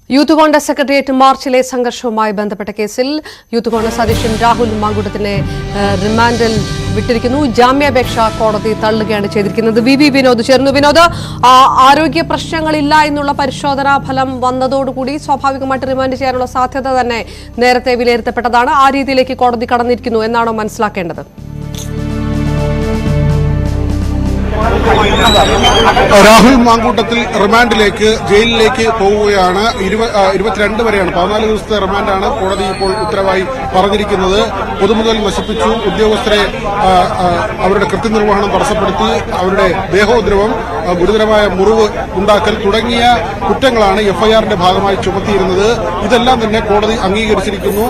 Youth Congress secretariat മാർച്ചിലെ സംഘർഷവുമായി ബന്ധപ്പെട്ട കേസിൽ youth Congress അധ്യക്ഷൻ രാഹുൽ മാങ്കൂട്ടത്തിനെ റിമാൻഡിൽ വിട്ടിരിക്കുന്നു. ജാമ്യാപേക്ഷ കോടതി തള്ളുകയാണ് ചെയ്തിരിക്കുന്നത്. വി വിനോദ് ചേർന്നു. വിനോദ്, ആരോഗ്യ പ്രശ്നങ്ങളില്ല എന്നുള്ള പരിശോധനാ ഫലം വന്നതോടുകൂടി സ്വാഭാവികമായിട്ട് റിമാൻഡ് ചെയ്യാനുള്ള സാധ്യത തന്നെ നേരത്തെ വിലയിരുത്തപ്പെട്ടതാണ്. ആ രീതിയിലേക്ക് കോടതി കടന്നിരിക്കുന്നു എന്നാണോ മനസ്സിലാക്കേണ്ടത്? രാഹുൽ മാങ്കൂട്ടത്തിൽ റിമാൻഡിലേക്ക് ജയിലിലേക്ക് പോവുകയാണ്. 22 വരെയാണ്, 14 ദിവസത്തെ റിമാൻഡാണ് കോടതി ഇപ്പോൾ ഉത്തരവായി പറഞ്ഞിരിക്കുന്നത്. പൊതുമുതൽ നശിപ്പിച്ചു, ഉദ്യോഗസ്ഥരെ അവരുടെ കൃത്യനിർവഹണം തടസ്സപ്പെടുത്തി, അവരുടെ ദേഹോദ്രവം, ഗുരുതരമായ മുറിവ് ഉണ്ടാക്കൽ തുടങ്ങിയ കുറ്റങ്ങളാണ് എഫ്ഐആറിന്റെ ഭാഗമായി ചുമത്തിയിരുന്നത്. ഇതെല്ലാം തന്നെ കോടതി അംഗീകരിച്ചിരിക്കുന്നു.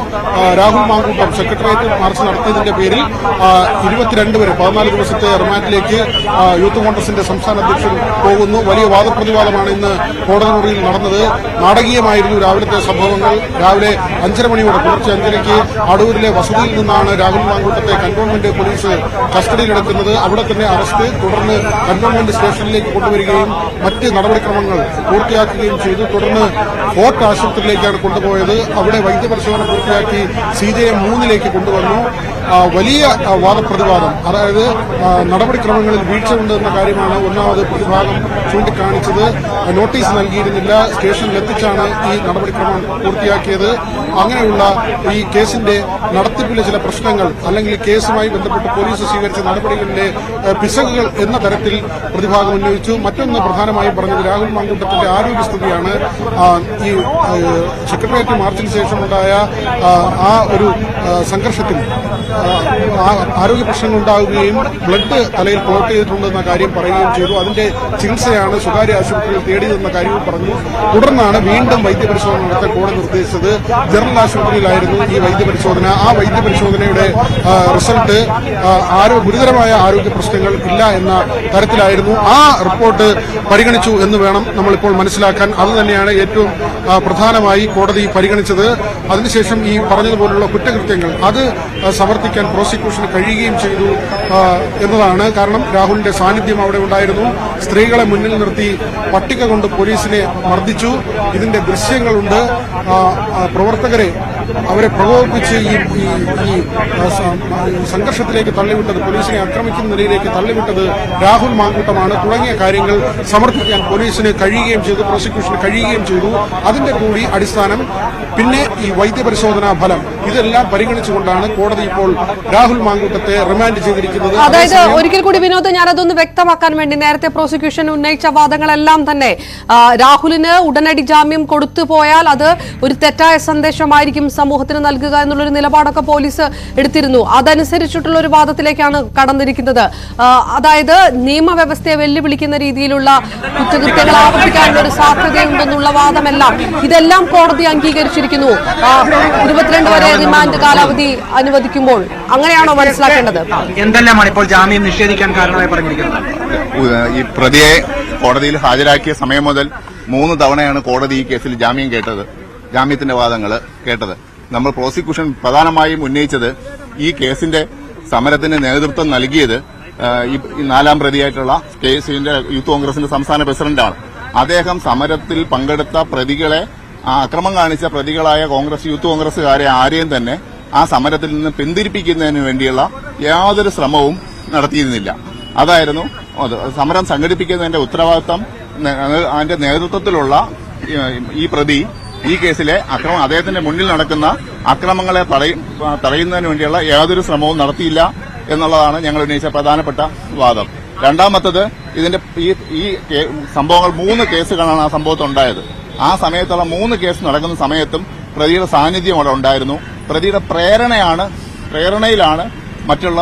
രാഹുൽ മാങ്കൂട്ടം സെക്രട്ടേറിയറ്റ് മാർച്ച് നടത്തിയതിന്റെ പേരിൽ 22 വരെ 14 ദിവസത്തെ റിമാൻഡിലേക്ക് യൂത്ത് കോൺഗ്രസിന്റെ സംസ്ഥാന അധ്യക്ഷൻ പോകുന്നു. വലിയ വാദപ്രതിവാദമാണ് ഇന്ന് കോടതി മുറിയിൽ നടന്നത്. നാടകീയമായിരുന്നു രാവിലത്തെ സംഭവങ്ങൾ. രാവിലെ 5:30 മണിയോടെ, പുലർച്ചെ 5:30-ക്ക് അടൂരിലെ വസതിയിൽ നിന്നാണ് രാഹുൽ മാങ്കൂട്ടത്തെ കന്റോൺമെന്റ് പോലീസ് കസ്റ്റഡിയിലെടുക്കുന്നത്. അവിടെ തന്നെ അറസ്റ്റ്, തുടർന്ന് കന്റോൺമെന്റ് സ്റ്റേഷനിലേക്ക് കൊണ്ടുവരികയും മറ്റ് നടപടിക്രമങ്ങൾ പൂർത്തിയാക്കുകയും ചെയ്തു. തുടർന്ന് ഫോർട്ട് ആശുപത്രിയിലേക്കാണ് കൊണ്ടുപോയത്. അവിടെ വൈദ്യപരിശോധന പൂർത്തിയാക്കി CJM 3-ലേക്ക് കൊണ്ടുവന്നു. വലിയ വാദപ്രതിവാദം, അതായത് നടപടിക്രമങ്ങളിൽ വീഴ്ചയുണ്ടെന്ന കാര്യമാണ് ഒന്നാമത് പ്രതിഭാഗം ചൂണ്ടിക്കാണിച്ചത്. നോട്ടീസ് നൽകിയിരുന്നില്ല, സ്റ്റേഷനിൽ എത്തിച്ചാണ് ഈ നടപടിക്രമം പൂർത്തിയാക്കിയത്. അങ്ങനെയുള്ള ഈ കേസിന്റെ നടത്തിപ്പിലെ ചില പ്രശ്നങ്ങൾ, അല്ലെങ്കിൽ കേസുമായി ബന്ധപ്പെട്ട് പോലീസ് സ്വീകരിച്ച നടപടികളിലെ പിശകുകൾ എന്ന തരത്തിൽ പ്രതിഭാഗം ഉന്നയിച്ചു. മറ്റൊന്ന് പ്രധാനമായും പറഞ്ഞത് രാഹുൽ മാങ്കൂട്ടത്തിന്റെ ആരോഗ്യസ്ഥിതിയാണ്. ഈ സെക്രട്ടേറിയറ്റ് മാർച്ചിന് ശേഷമുണ്ടായ ആ ഒരു സംഘർഷത്തിൽ ആരോഗ്യ പ്രശ്നങ്ങൾ ഉണ്ടാവുകയും ബ്ലഡ് തലയിൽ ക്ലോട്ട് ചെയ്തിട്ടുണ്ടെന്ന കാര്യം പറയുകയും ചെയ്തു. അതിന്റെ ചികിത്സയാണ് സ്വകാര്യ ആശുപത്രിയിൽ തേടിയതെന്ന കാര്യവും പറഞ്ഞു. തുടർന്നാണ് വീണ്ടും വൈദ്യപരിശോധന നടത്താൻ കോടതി നിർദ്ദേശിച്ചത്. ജനറൽ ആശുപത്രിയിലായിരുന്നു ഈ വൈദ്യപരിശോധന. ആ വൈദ്യപരിശോധനയുടെ റിസൾട്ട് ഗുരുതരമായ ആരോഗ്യ പ്രശ്നങ്ങൾ ഇല്ല എന്ന തരത്തിലായിരുന്നു. ആ റിപ്പോർട്ട് പരിഗണിച്ചു എന്ന് വേണം നമ്മളിപ്പോൾ മനസ്സിലാക്കാൻ. അതുതന്നെയാണ് ഏറ്റവും പ്രധാനമായി കോടതി പരിഗണിച്ചത്. അതിനുശേഷം ഈ പറഞ്ഞതുപോലുള്ള കുറ്റകൃത്യങ്ങൾ അത് സമർത്ഥിക്കാൻ പ്രോസിക്യൂഷന് കഴിയുകയും ചെയ്തു എന്നതാണ്. കാരണം രാഹുലിന്റെ സാന്നിധ്യം അവിടെ ഉണ്ടായിരുന്നു. സ്ത്രീകളെ മുന്നിൽ നിർത്തി പട്ടിക കൊണ്ട് പോലീസിനെ മർദ്ദിച്ചു. ഇതിന്റെ ദൃശ്യങ്ങളുണ്ട്. പ്രവർത്തകരെ അവരെ പ്രകോപിപ്പിച്ച് ഈ സംഘർഷത്തിലേക്ക് തള്ളിവിട്ടത്, പോലീസിനെ ആക്രമിക്കുന്ന നിലയിലേക്ക് തള്ളിവിട്ടത് രാഹുൽ മാങ്കൂട്ടമാണ്. തുടങ്ങിയ കാര്യങ്ങൾ സമർത്ഥിക്കാൻ പോലീസിന് കഴിയുകയും ചെയ്തു, പ്രോസിക്യൂഷന് കഴിയുകയും ചെയ്തു. അതിന്റെ കൂടി അടിസ്ഥാനം, പിന്നെ ഈ വൈദ്യപരിശോധനാ ഫലം, ഇതെല്ലാം പരിഗണിച്ചുകൊണ്ടാണ് കോടതി ഇപ്പോൾ രാഹുൽ മാങ്കൂട്ടത്തെ റിമാൻഡ് ചെയ്തിരിക്കുന്നത്. അതായത് ഒരിക്കൽ കൂടി വിനോദ്, ഞാനതൊന്ന് വ്യക്തമാക്കാൻ വേണ്ടി, നേരത്തെ പ്രോസിക്യൂഷൻ ഉന്നയിച്ച വാദങ്ങളെല്ലാം തന്നെ രാഹുലിന് ഉടനടി ജാമ്യം കൊടുത്തു പോയാൽ അത് ഒരു തെറ്റായ സന്ദേശമായിരിക്കും സമൂഹത്തിന് നൽകുക എന്നുള്ളൊരു നിലപാടൊക്കെ പോലീസ് എടുത്തിരുന്നു. അതനുസരിച്ചിട്ടുള്ള ഒരു വാദത്തിലേക്കാണ് കടന്നിരിക്കുന്നത്. അതായത് നിയമവ്യവസ്ഥയെ വെല്ലുവിളിക്കുന്ന രീതിയിലുള്ള കുറ്റകൃത്യങ്ങൾ ആവർത്തിക്കാനുള്ള ഒരു സാധ്യതയുണ്ടെന്നുള്ള വാദമെല്ലാം, ഇതെല്ലാം കോടതി അംഗീകരിച്ചിരിക്കുന്നു. 22 വരെ റിമാൻഡ് കാലാവധി അനുവദിക്കുമ്പോൾ അങ്ങനെയാണോ മനസ്സിലാക്കേണ്ടത്? എന്തെല്ലാമാണ് ഇപ്പോൾ ജാമ്യം നിഷേധിക്കാൻ കാരണമായി പറഞ്ഞിരിക്കുന്നത്? ഈ പ്രതിയെ കോടതിയിൽ ഹാജരാക്കിയ സമയം മുതൽ 3 തവണയാണ് കോടതി ഈ കേസിൽ ജാമ്യത്തിന്റെ വാദങ്ങൾ കേട്ടത്. നമ്മൾ പ്രോസിക്യൂഷൻ പ്രധാനമായും ഉന്നയിച്ചത് ഈ കേസിന്റെ സമരത്തിന് നേതൃത്വം നൽകിയത് ഈ 4ാം പ്രതിയായിട്ടുള്ള കേസിന്റെ യൂത്ത് കോൺഗ്രസിന്റെ സംസ്ഥാന പ്രസിഡന്റാണ്. അദ്ദേഹം സമരത്തിൽ പങ്കെടുത്ത പ്രതികളെ, അക്രമം കാണിച്ച പ്രതികളായ യൂത്ത് കോൺഗ്രസുകാരെ ആരെയും തന്നെ ആ സമരത്തിൽ നിന്ന് പിന്തിരിപ്പിക്കുന്നതിന് വേണ്ടിയുള്ള യാതൊരു ശ്രമവും നടത്തിയിരുന്നില്ല. അതായിരുന്നു സമരം സംഘടിപ്പിക്കുന്നതിന്റെ ഉത്തരവാദിത്തം. അതിന്റെ നേതൃത്വത്തിലുള്ള ഈ പ്രതി ഈ കേസിലെ അദ്ദേഹത്തിന്റെ മുന്നിൽ നടക്കുന്ന അക്രമങ്ങളെ തടയുന്നതിന് വേണ്ടിയുള്ള യാതൊരു ശ്രമവും നടത്തിയില്ല എന്നുള്ളതാണ് ഞങ്ങൾ ഉന്നയിച്ച പ്രധാനപ്പെട്ട വാദം. രണ്ടാമത്തത്, ഇതിന്റെ ഈ സംഭവങ്ങൾ 3 കേസുകളാണ് ആ സംഭവത്തിൽ ഉണ്ടായത്. ആ സമയത്തുള്ള 3 കേസ് നടക്കുന്ന സമയത്തും പ്രതിയുടെ സാന്നിധ്യം അവിടെ ഉണ്ടായിരുന്നു. പ്രതിയുടെ പ്രേരണയിലാണ് മറ്റുള്ള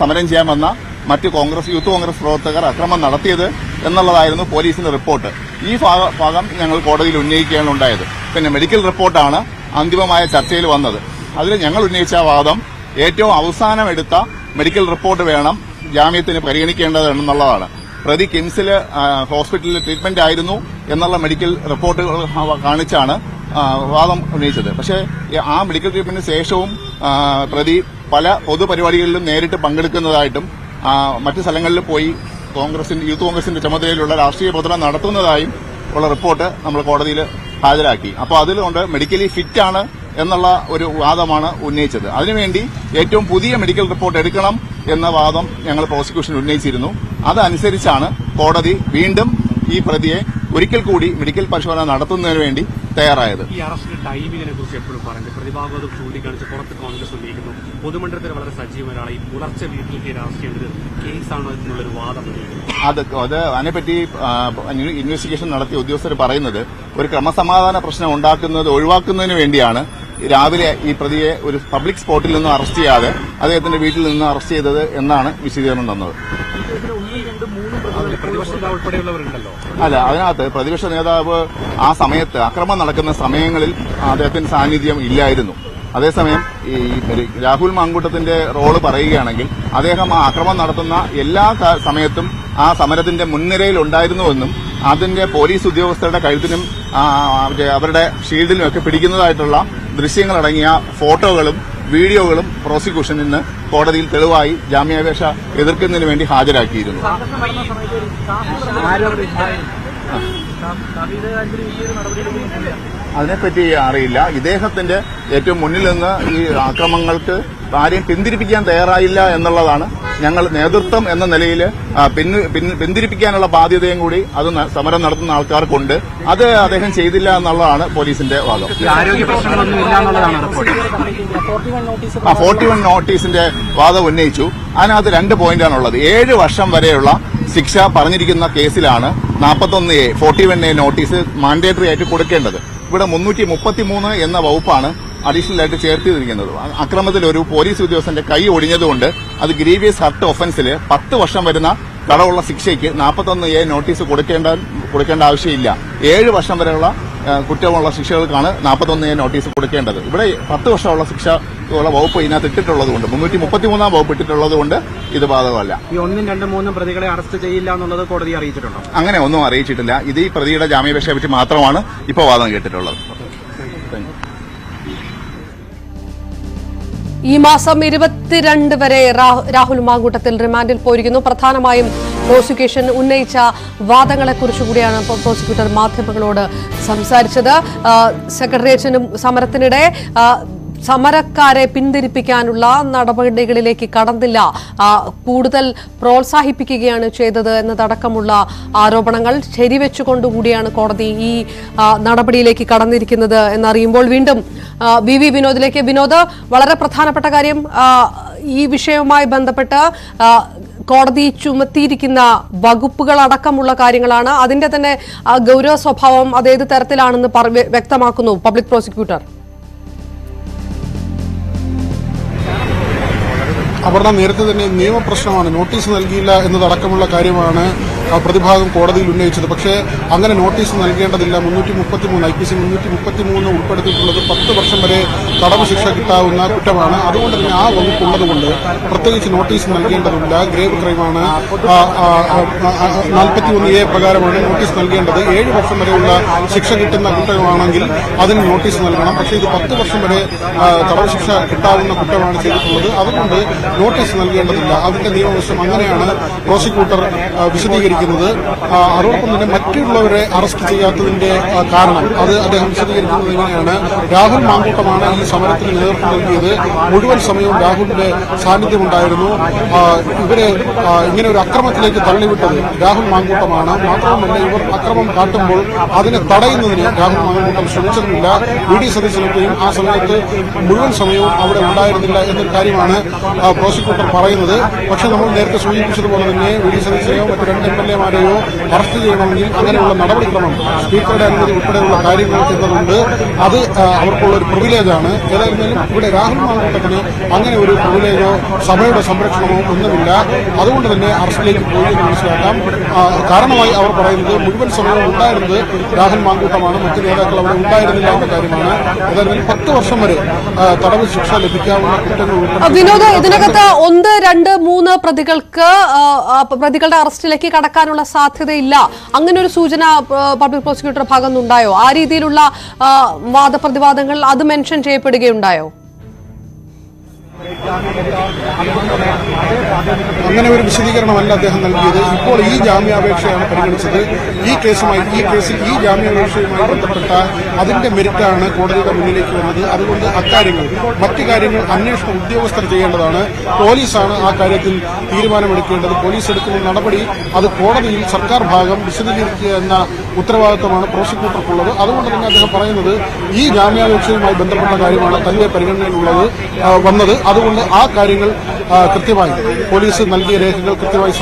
സമരം ചെയ്യാൻ വന്ന മറ്റ് യൂത്ത് കോൺഗ്രസ് പ്രവർത്തകർ അക്രമം നടത്തിയത് എന്നുള്ളതായിരുന്നു പോലീസിന്റെ റിപ്പോർട്ട്. ഈ ഭാഗം ഞങ്ങൾ കോടതിയിൽ ഉന്നയിക്കുകയാണ് ഉണ്ടായത്. പിന്നെ മെഡിക്കൽ റിപ്പോർട്ടാണ് അന്തിമമായ ചർച്ചയിൽ വന്നത്. അതിൽ ഞങ്ങൾ ഉന്നയിച്ച വാദം, ഏറ്റവും അവസാനം എടുത്ത മെഡിക്കൽ റിപ്പോർട്ട് വേണം ജാമ്യത്തിന് പരിഗണിക്കേണ്ടതെന്നുള്ളതാണ്. പ്രതി കിംസിൽ ഹോസ്പിറ്റലിൽ ട്രീറ്റ്മെന്റ് ആയിരുന്നു എന്നുള്ള മെഡിക്കൽ റിപ്പോർട്ടുകൾ കാണിച്ചാണ് വാദം ഉന്നയിച്ചത്. പക്ഷേ ആ മെഡിക്കൽ ട്രീറ്റ്മെന്റിന് ശേഷവും പ്രതി പല പൊതുപരിപാടികളിലും നേരിട്ട് പങ്കെടുക്കുന്നതായിട്ടും മറ്റു സ്ഥലങ്ങളിൽ പോയി യൂത്ത് കോൺഗ്രസിന്റെ ചുമതലയിലുള്ള രാഷ്ട്രീയ പ്രവർത്തനം നടത്തുന്നതായും ഉള്ള റിപ്പോർട്ട് നമ്മൾ കോടതിയിൽ ഹാജരാക്കി. അപ്പോൾ അതിലുകൊണ്ട് മെഡിക്കലി ഫിറ്റ് ആണ് എന്നുള്ള ഒരു വാദമാണ് ഉന്നയിച്ചത്. അതിനുവേണ്ടി ഏറ്റവും പുതിയ മെഡിക്കൽ റിപ്പോർട്ട് എടുക്കണം എന്ന വാദം ഞങ്ങൾ പ്രോസിക്യൂഷൻ ഉന്നയിച്ചിരുന്നു. അതനുസരിച്ചാണ് കോടതി വീണ്ടും ഈ പ്രതിയെ ഒരിക്കൽ കൂടി മെഡിക്കൽ പരിശോധന നടത്തുന്നതിന് വേണ്ടി തയ്യാറായത്. ഈ അറസ്റ്റ് ടൈമിങ്ങിനെ കുറിച്ച് എപ്പോഴും പറഞ്ഞു പ്രതിഭാഗം ചൂണ്ടിക്കാണിച്ച് പുറത്ത് കോൺഗ്രസ് ഉന്നയിക്കുന്നു. പൊതുമണ്ഡലത്തിൽ വളരെ സജീവ ഒരാളെ ഈ പുലർച്ചെ വീട്ടിലേക്ക് അറസ്റ്റ് ചെയ്യുന്നത് കേസാണോ എന്നുള്ളൊരു വാദം. അത് അതിനെപ്പറ്റി ഇൻവെസ്റ്റിഗേഷൻ നടത്തിയ ഉദ്യോഗസ്ഥർ പറയുന്നത് ഒരു ക്രമസമാധാന പ്രശ്നം ഉണ്ടാക്കുന്നത് ഒഴിവാക്കുന്നതിന് വേണ്ടിയാണ് രാവിലെ ഈ പ്രതിയെ ഒരു പബ്ലിക് സ്പോട്ടിൽ നിന്ന് അറസ്റ്റ് ചെയ്യാതെ അദ്ദേഹത്തിന്റെ വീട്ടിൽ നിന്ന് അറസ്റ്റ് ചെയ്തത് എന്നാണ് വിശദീകരണം തന്നത്. അല്ല, അതിനകത്ത് പ്രതിപക്ഷ നേതാവ് ആ സമയത്ത് അക്രമം നടക്കുന്ന സമയങ്ങളിൽ അദ്ദേഹത്തിന്റെ സാന്നിധ്യം ഇല്ലായിരുന്നു. അതേസമയം ഈ രാഹുൽ മാങ്കൂട്ടത്തിന്റെ റോള് പറയുകയാണെങ്കിൽ അദ്ദേഹം ആ അക്രമം നടത്തുന്ന എല്ലാ സമയത്തും ആ സമരത്തിന്റെ മുൻനിരയിൽ ഉണ്ടായിരുന്നുവെന്നും അതിന്റെ പോലീസ് ഉദ്യോഗസ്ഥരുടെ കഴുത്തിനും അവരുടെ ഷീൽഡിലും ഒക്കെ പിടിക്കുന്നതായിട്ടുള്ള ദൃശ്യങ്ങളടങ്ങിയ ഫോട്ടോകളും വീഡിയോകളും പ്രോസിക്യൂഷൻ ഇന്ന് കോടതിയിൽ തെളിവായി ജാമ്യാപേക്ഷ എതിർക്കുന്നതിന് വേണ്ടി ഹാജരാക്കിയിരുന്നു. അതിനെപ്പറ്റി അറിയില്ല. ഇദ്ദേഹത്തിന്റെ ഏറ്റവും മുന്നിൽ നിന്ന് ഈ ആക്രമണങ്ങൾക്ക് ആരെയും പിന്തിരിപ്പിക്കാൻ തയ്യാറായില്ല എന്നുള്ളതാണ് ഞങ്ങൾ നേതൃത്വം എന്ന നിലയിൽ പിന്തിരിപ്പിക്കാനുള്ള ബാധ്യതയും കൂടി അത് സമരം നടത്തുന്ന ആൾക്കാർക്കുണ്ട്. അത് അദ്ദേഹം ചെയ്തില്ല എന്നുള്ളതാണ് പോലീസിന്റെ വാദം. ആരോഗ്യ പ്രശ്നങ്ങളൊന്നും ഇല്ല എന്നുള്ളതാണ് റിപ്പോർട്ട്. 41 നോട്ടീസിന്റെ വാദം ഉന്നയിച്ചു. അതിനകത്ത് 2 പോയിന്റാണുള്ളത്. 7 വർഷം വരെയുള്ള ശിക്ഷ പറഞ്ഞിരിക്കുന്ന കേസിലാണ് 41A 41A നോട്ടീസ് മാൻഡേറ്ററി ആയിട്ട് കൊടുക്കേണ്ടത്. ഇവിടെ 333 എന്ന വകുപ്പാണ് അഡീഷണൽ ആയിട്ട് ചേർത്തിരിക്കുന്നത്. അക്രമത്തിൽ ഒരു പോലീസ് ഉദ്യോഗസ്ഥന്റെ കൈ ഒടിഞ്ഞതുകൊണ്ട് അത് ഗ്രീവിയസ് ഹർട്ട് ഒഫൻസിൽ 10 വർഷം വരുന്ന തടവുള്ള ശിക്ഷയ്ക്ക് 41A നോട്ടീസ് കൊടുക്കേണ്ട ആവശ്യമില്ല. 7 വർഷം വരെയുള്ള കുറ്റമുള്ള ശിക്ഷകൾക്കാണ് 41A നോട്ടീസ് കൊടുക്കേണ്ടത്. ഇവിടെ 10 വർഷമുള്ള ശിക്ഷ ഉള്ള വകുപ്പ് ഇതിനകത്ത് ഇട്ടിട്ടുള്ളതുകൊണ്ട് 333 വകുപ്പ് ഇട്ടിട്ടുള്ളതുകൊണ്ട് ഇത് ബാധകമല്ല. ഈ 1, 2, 3 പ്രതികളെ അറസ്റ്റ് ചെയ്യില്ല എന്നുള്ളത് കോടതി അറിയിച്ചിട്ടുണ്ടോ? അങ്ങനെ ഒന്നും അറിയിച്ചിട്ടില്ല. ഇത് ഈ പ്രതിയുടെ ജാമ്യാപേക്ഷയെ പറ്റി മാത്രമാണ് ഇപ്പോൾ വാദം കേട്ടിട്ടുള്ളത്. ഈ മാസം 22 വരെ രാഹുൽ മാങ്കൂട്ടത്തിൽ റിമാൻഡിൽ പോയിരിക്കുന്നു. പ്രധാനമായും പ്രോസിക്യൂഷൻ ഉന്നയിച്ച വാദങ്ങളെക്കുറിച്ച് കൂടിയാണ് പ്രോസിക്യൂട്ടർ മാധ്യമങ്ങളോട് സംസാരിച്ചത്. സെക്രട്ടേറിയറ്റിനും സമരത്തിനിടെ സമരക്കാരെ പിന്തിരിപ്പിക്കാനുള്ള നടപടികളിലേക്ക് കടന്നില്ല, കൂടുതൽ പ്രോത്സാഹിപ്പിക്കുകയാണ് ചെയ്തത് എന്നതടക്കമുള്ള ആരോപണങ്ങൾ ശരിവെച്ചുകൊണ്ടുകൂടിയാണ് കോടതി ഈ നടപടിയിലേക്ക് കടന്നിരിക്കുന്നത് എന്നറിയുമ്പോൾ വീണ്ടും വി വിനോദിലേക്ക്. വിനോദ്, വളരെ പ്രധാനപ്പെട്ട കാര്യം ഈ വിഷയവുമായി ബന്ധപ്പെട്ട് കോടതി ചുമത്തിയിരിക്കുന്ന വകുപ്പുകൾ അടക്കമുള്ള കാര്യങ്ങളാണ്. അതിന്റെ തന്നെ ഗൗരവ സ്വഭാവം അതേത് തരത്തിലാണെന്ന് വ്യക്തമാക്കുന്നു പബ്ലിക് പ്രോസിക്യൂട്ടർ. അപർണ, നേരത്തെ തന്നെ നിയമപ്രശ്നമാണ്. നോട്ടീസ് നൽകിയില്ല എന്നതടക്കമുള്ള കാര്യമാണ് പ്രതിഭാഗം കോടതിയിൽ ഉന്നയിച്ചത്. പക്ഷേ അങ്ങനെ നോട്ടീസ് നൽകേണ്ടതില്ല. 333 IPC 333 ഉൾപ്പെടുത്തിയിട്ടുള്ളത് 10 വർഷം വരെ തടവ് ശിക്ഷ കിട്ടാവുന്ന കുറ്റമാണ്. അതുകൊണ്ട് തന്നെ ആ വകുപ്പുള്ളതുകൊണ്ട് പ്രത്യേകിച്ച് നോട്ടീസ് നൽകേണ്ടതില്ല. ഗ്രേവ് ക്രൈമാണ്. 41A പ്രകാരമാണ് നോട്ടീസ് നൽകേണ്ടത്. 7 വർഷം വരെയുള്ള ശിക്ഷ കിട്ടുന്ന കുറ്റമാണെങ്കിൽ അതിന് നോട്ടീസ് നൽകണം. പക്ഷേ ഇത് 10 വർഷം വരെ തടവ് ശിക്ഷ കിട്ടാവുന്ന കുറ്റമാണ് ചെയ്തിട്ടുള്ളത്. അതുകൊണ്ട് നോട്ടീസ് നൽകേണ്ടതില്ല. അതിന്റെ നിയമവശം അങ്ങനെയാണ് പ്രോസിക്യൂട്ടർ വിശദീകരിക്കുന്നത്. അതോടൊപ്പം തന്നെ മറ്റുള്ളവരെ അറസ്റ്റ് ചെയ്യാത്തതിന്റെ കാരണം അത് അദ്ദേഹം വിശദീകരിക്കുന്നത് എങ്ങനെയാണ്? രാഹുൽ മാങ്കൂട്ടമാണ് ഈ സമരത്തിന് നേതൃത്വം നൽകിയത്. മുഴുവൻ സമയവും രാഹുലിന്റെ സാന്നിധ്യമുണ്ടായിരുന്നു. ഇവരെ ഇങ്ങനെ ഒരു അക്രമത്തിലേക്ക് തള്ളിവിട്ടത് രാഹുൽ മാങ്കൂട്ടമാണ്. മാത്രവുമല്ല, ഇവർ അക്രമം കാട്ടുമ്പോൾ അതിനെ തടയുന്നതിന് രാഹുൽ മാങ്കൂട്ടം ശ്രമിച്ചിരുന്നില്ല. VD സതീശനെയും ആ സമയത്ത് മുഴുവൻ സമയവും അവിടെ ഉണ്ടായിരുന്നില്ല എന്നൊരു കാര്യമാണ് പ്രോസിക്യൂട്ടർ പറയുന്നത്. പക്ഷെ നമ്മൾ നേരത്തെ സൂചിപ്പിച്ചതുപോലെ തന്നെ VD സതീശനെയോ മറ്റു 2 MLA-മാരെയോ അറസ്റ്റ് ചെയ്യണമെങ്കിൽ അങ്ങനെയുള്ള നടപടിക്രമം സ്പീക്കറുടെ അനുമതി ഉൾപ്പെടെയുള്ള കാര്യങ്ങൾ എന്നതുണ്ട്. അത് അവർക്കുള്ള ഒരു പ്രിവിലേജാണ്. ഏതായിരുന്നാലും ഇവിടെ രാഹുൽ മാങ്കൂട്ടത്തിന് അങ്ങനെ ഒരു പ്രിവിലേജോ സഭയുടെ സംരക്ഷണമോ ഒന്നുമില്ല. അതുകൊണ്ട് തന്നെ അറസ്റ്റിലേക്ക് പോയി എന്ന് മനസ്സിലാക്കാം. കാരണമായി അവർ പറയുന്നത് മുഴുവൻ സമയവും ഉണ്ടായിരുന്നത് രാഹുൽ മാങ്കൂട്ടമാണ്, മറ്റു നേതാക്കൾ അവിടെ ഉണ്ടായിരുന്നില്ല എന്ന കാര്യമാണ്. ഏതായിരുന്നാലും 10 വർഷം വരെ തടവ് ശിക്ഷ ലഭിക്കാവുന്ന കുറ്റങ്ങൾ വിനോദ്, ഇതിനകത്ത് 1, 2, 3 പ്രതികളുടെ അറസ്റ്റിലേക്ക് കടക്കാനുള്ള സാധ്യതയില്ല, അങ്ങനെ ഒരു സൂചന പബ്ലിക് പ്രോസിക്യൂട്ടർ ഭാഗത്തുനിന്നുണ്ടായോ? ആ രീതിയിലുള്ള വാദപ്രതിവാദങ്ങൾ അത് മെൻഷൻ ചെയ്യപ്പെടുകയുണ്ടായോ? അങ്ങനെ ഒരു വിശദീകരണമല്ല അദ്ദേഹം നൽകിയത്. ഇപ്പോൾ ഈ ജാമ്യാപേക്ഷയാണ് പരിഗണിച്ചത്. ഈ കേസിൽ ഈ ജാമ്യാപേക്ഷയുമായി ബന്ധപ്പെട്ട അതിന്റെ മെരിറ്റാണ് കോടതിയുടെ മുന്നിലേക്ക് വന്നത്. അതുകൊണ്ട് അക്കാര്യങ്ങൾ മറ്റു കാര്യങ്ങൾ അന്വേഷണ ഉദ്യോഗസ്ഥർ ചെയ്യേണ്ടതാണ്. പോലീസാണ് ആ കാര്യത്തിൽ തീരുമാനമെടുക്കേണ്ടത്. പോലീസ് എടുക്കുന്ന നടപടി അത് കോടതിയിൽ സർക്കാർ ഭാഗം വിശദീകരിക്കുക എന്ന ഉത്തരവാദിത്തമാണ് പ്രോസിക്യൂട്ടർക്കുള്ളത്. അതുകൊണ്ട് തന്നെ അദ്ദേഹം പറയുന്നത് ഈ ജാമ്യാപേക്ഷയുമായി ബന്ധപ്പെട്ട കാര്യമാണ് തന്റെ പരിഗണനയിലുള്ളത് വന്നത്. അതുകൊണ്ട് ആ കാര്യങ്ങൾ കൃത്യമായി പോലീസ് നൽകിയ രേഖകൾ കൃത്യമായി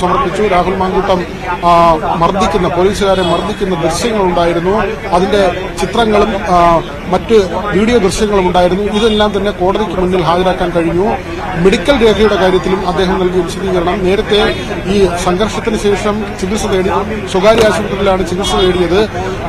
സമർപ്പിച്ചു. രാഹുൽ മാങ്കൂട്ടം പോലീസുകാരെ മർദ്ദിക്കുന്ന ദൃശ്യങ്ങളുണ്ടായിരുന്നു. അതിന്റെ ചിത്രങ്ങളും മറ്റ് വീഡിയോ ദൃശ്യങ്ങളും ഉണ്ടായിരുന്നു. ഇതെല്ലാം തന്നെ കോടതിക്ക് മുന്നിൽ ഹാജരാക്കാൻ കഴിഞ്ഞു. മെഡിക്കൽ രേഖയുടെ കാര്യത്തിലും അദ്ദേഹം നൽകിയ വിശദീകരണം, നേരത്തെ ഈ സംഘർഷത്തിന് ശേഷം ചികിത്സ തേടി സ്വകാര്യ ആശുപത്രിയിലാണ് ചികിത്സ തേടിയത്.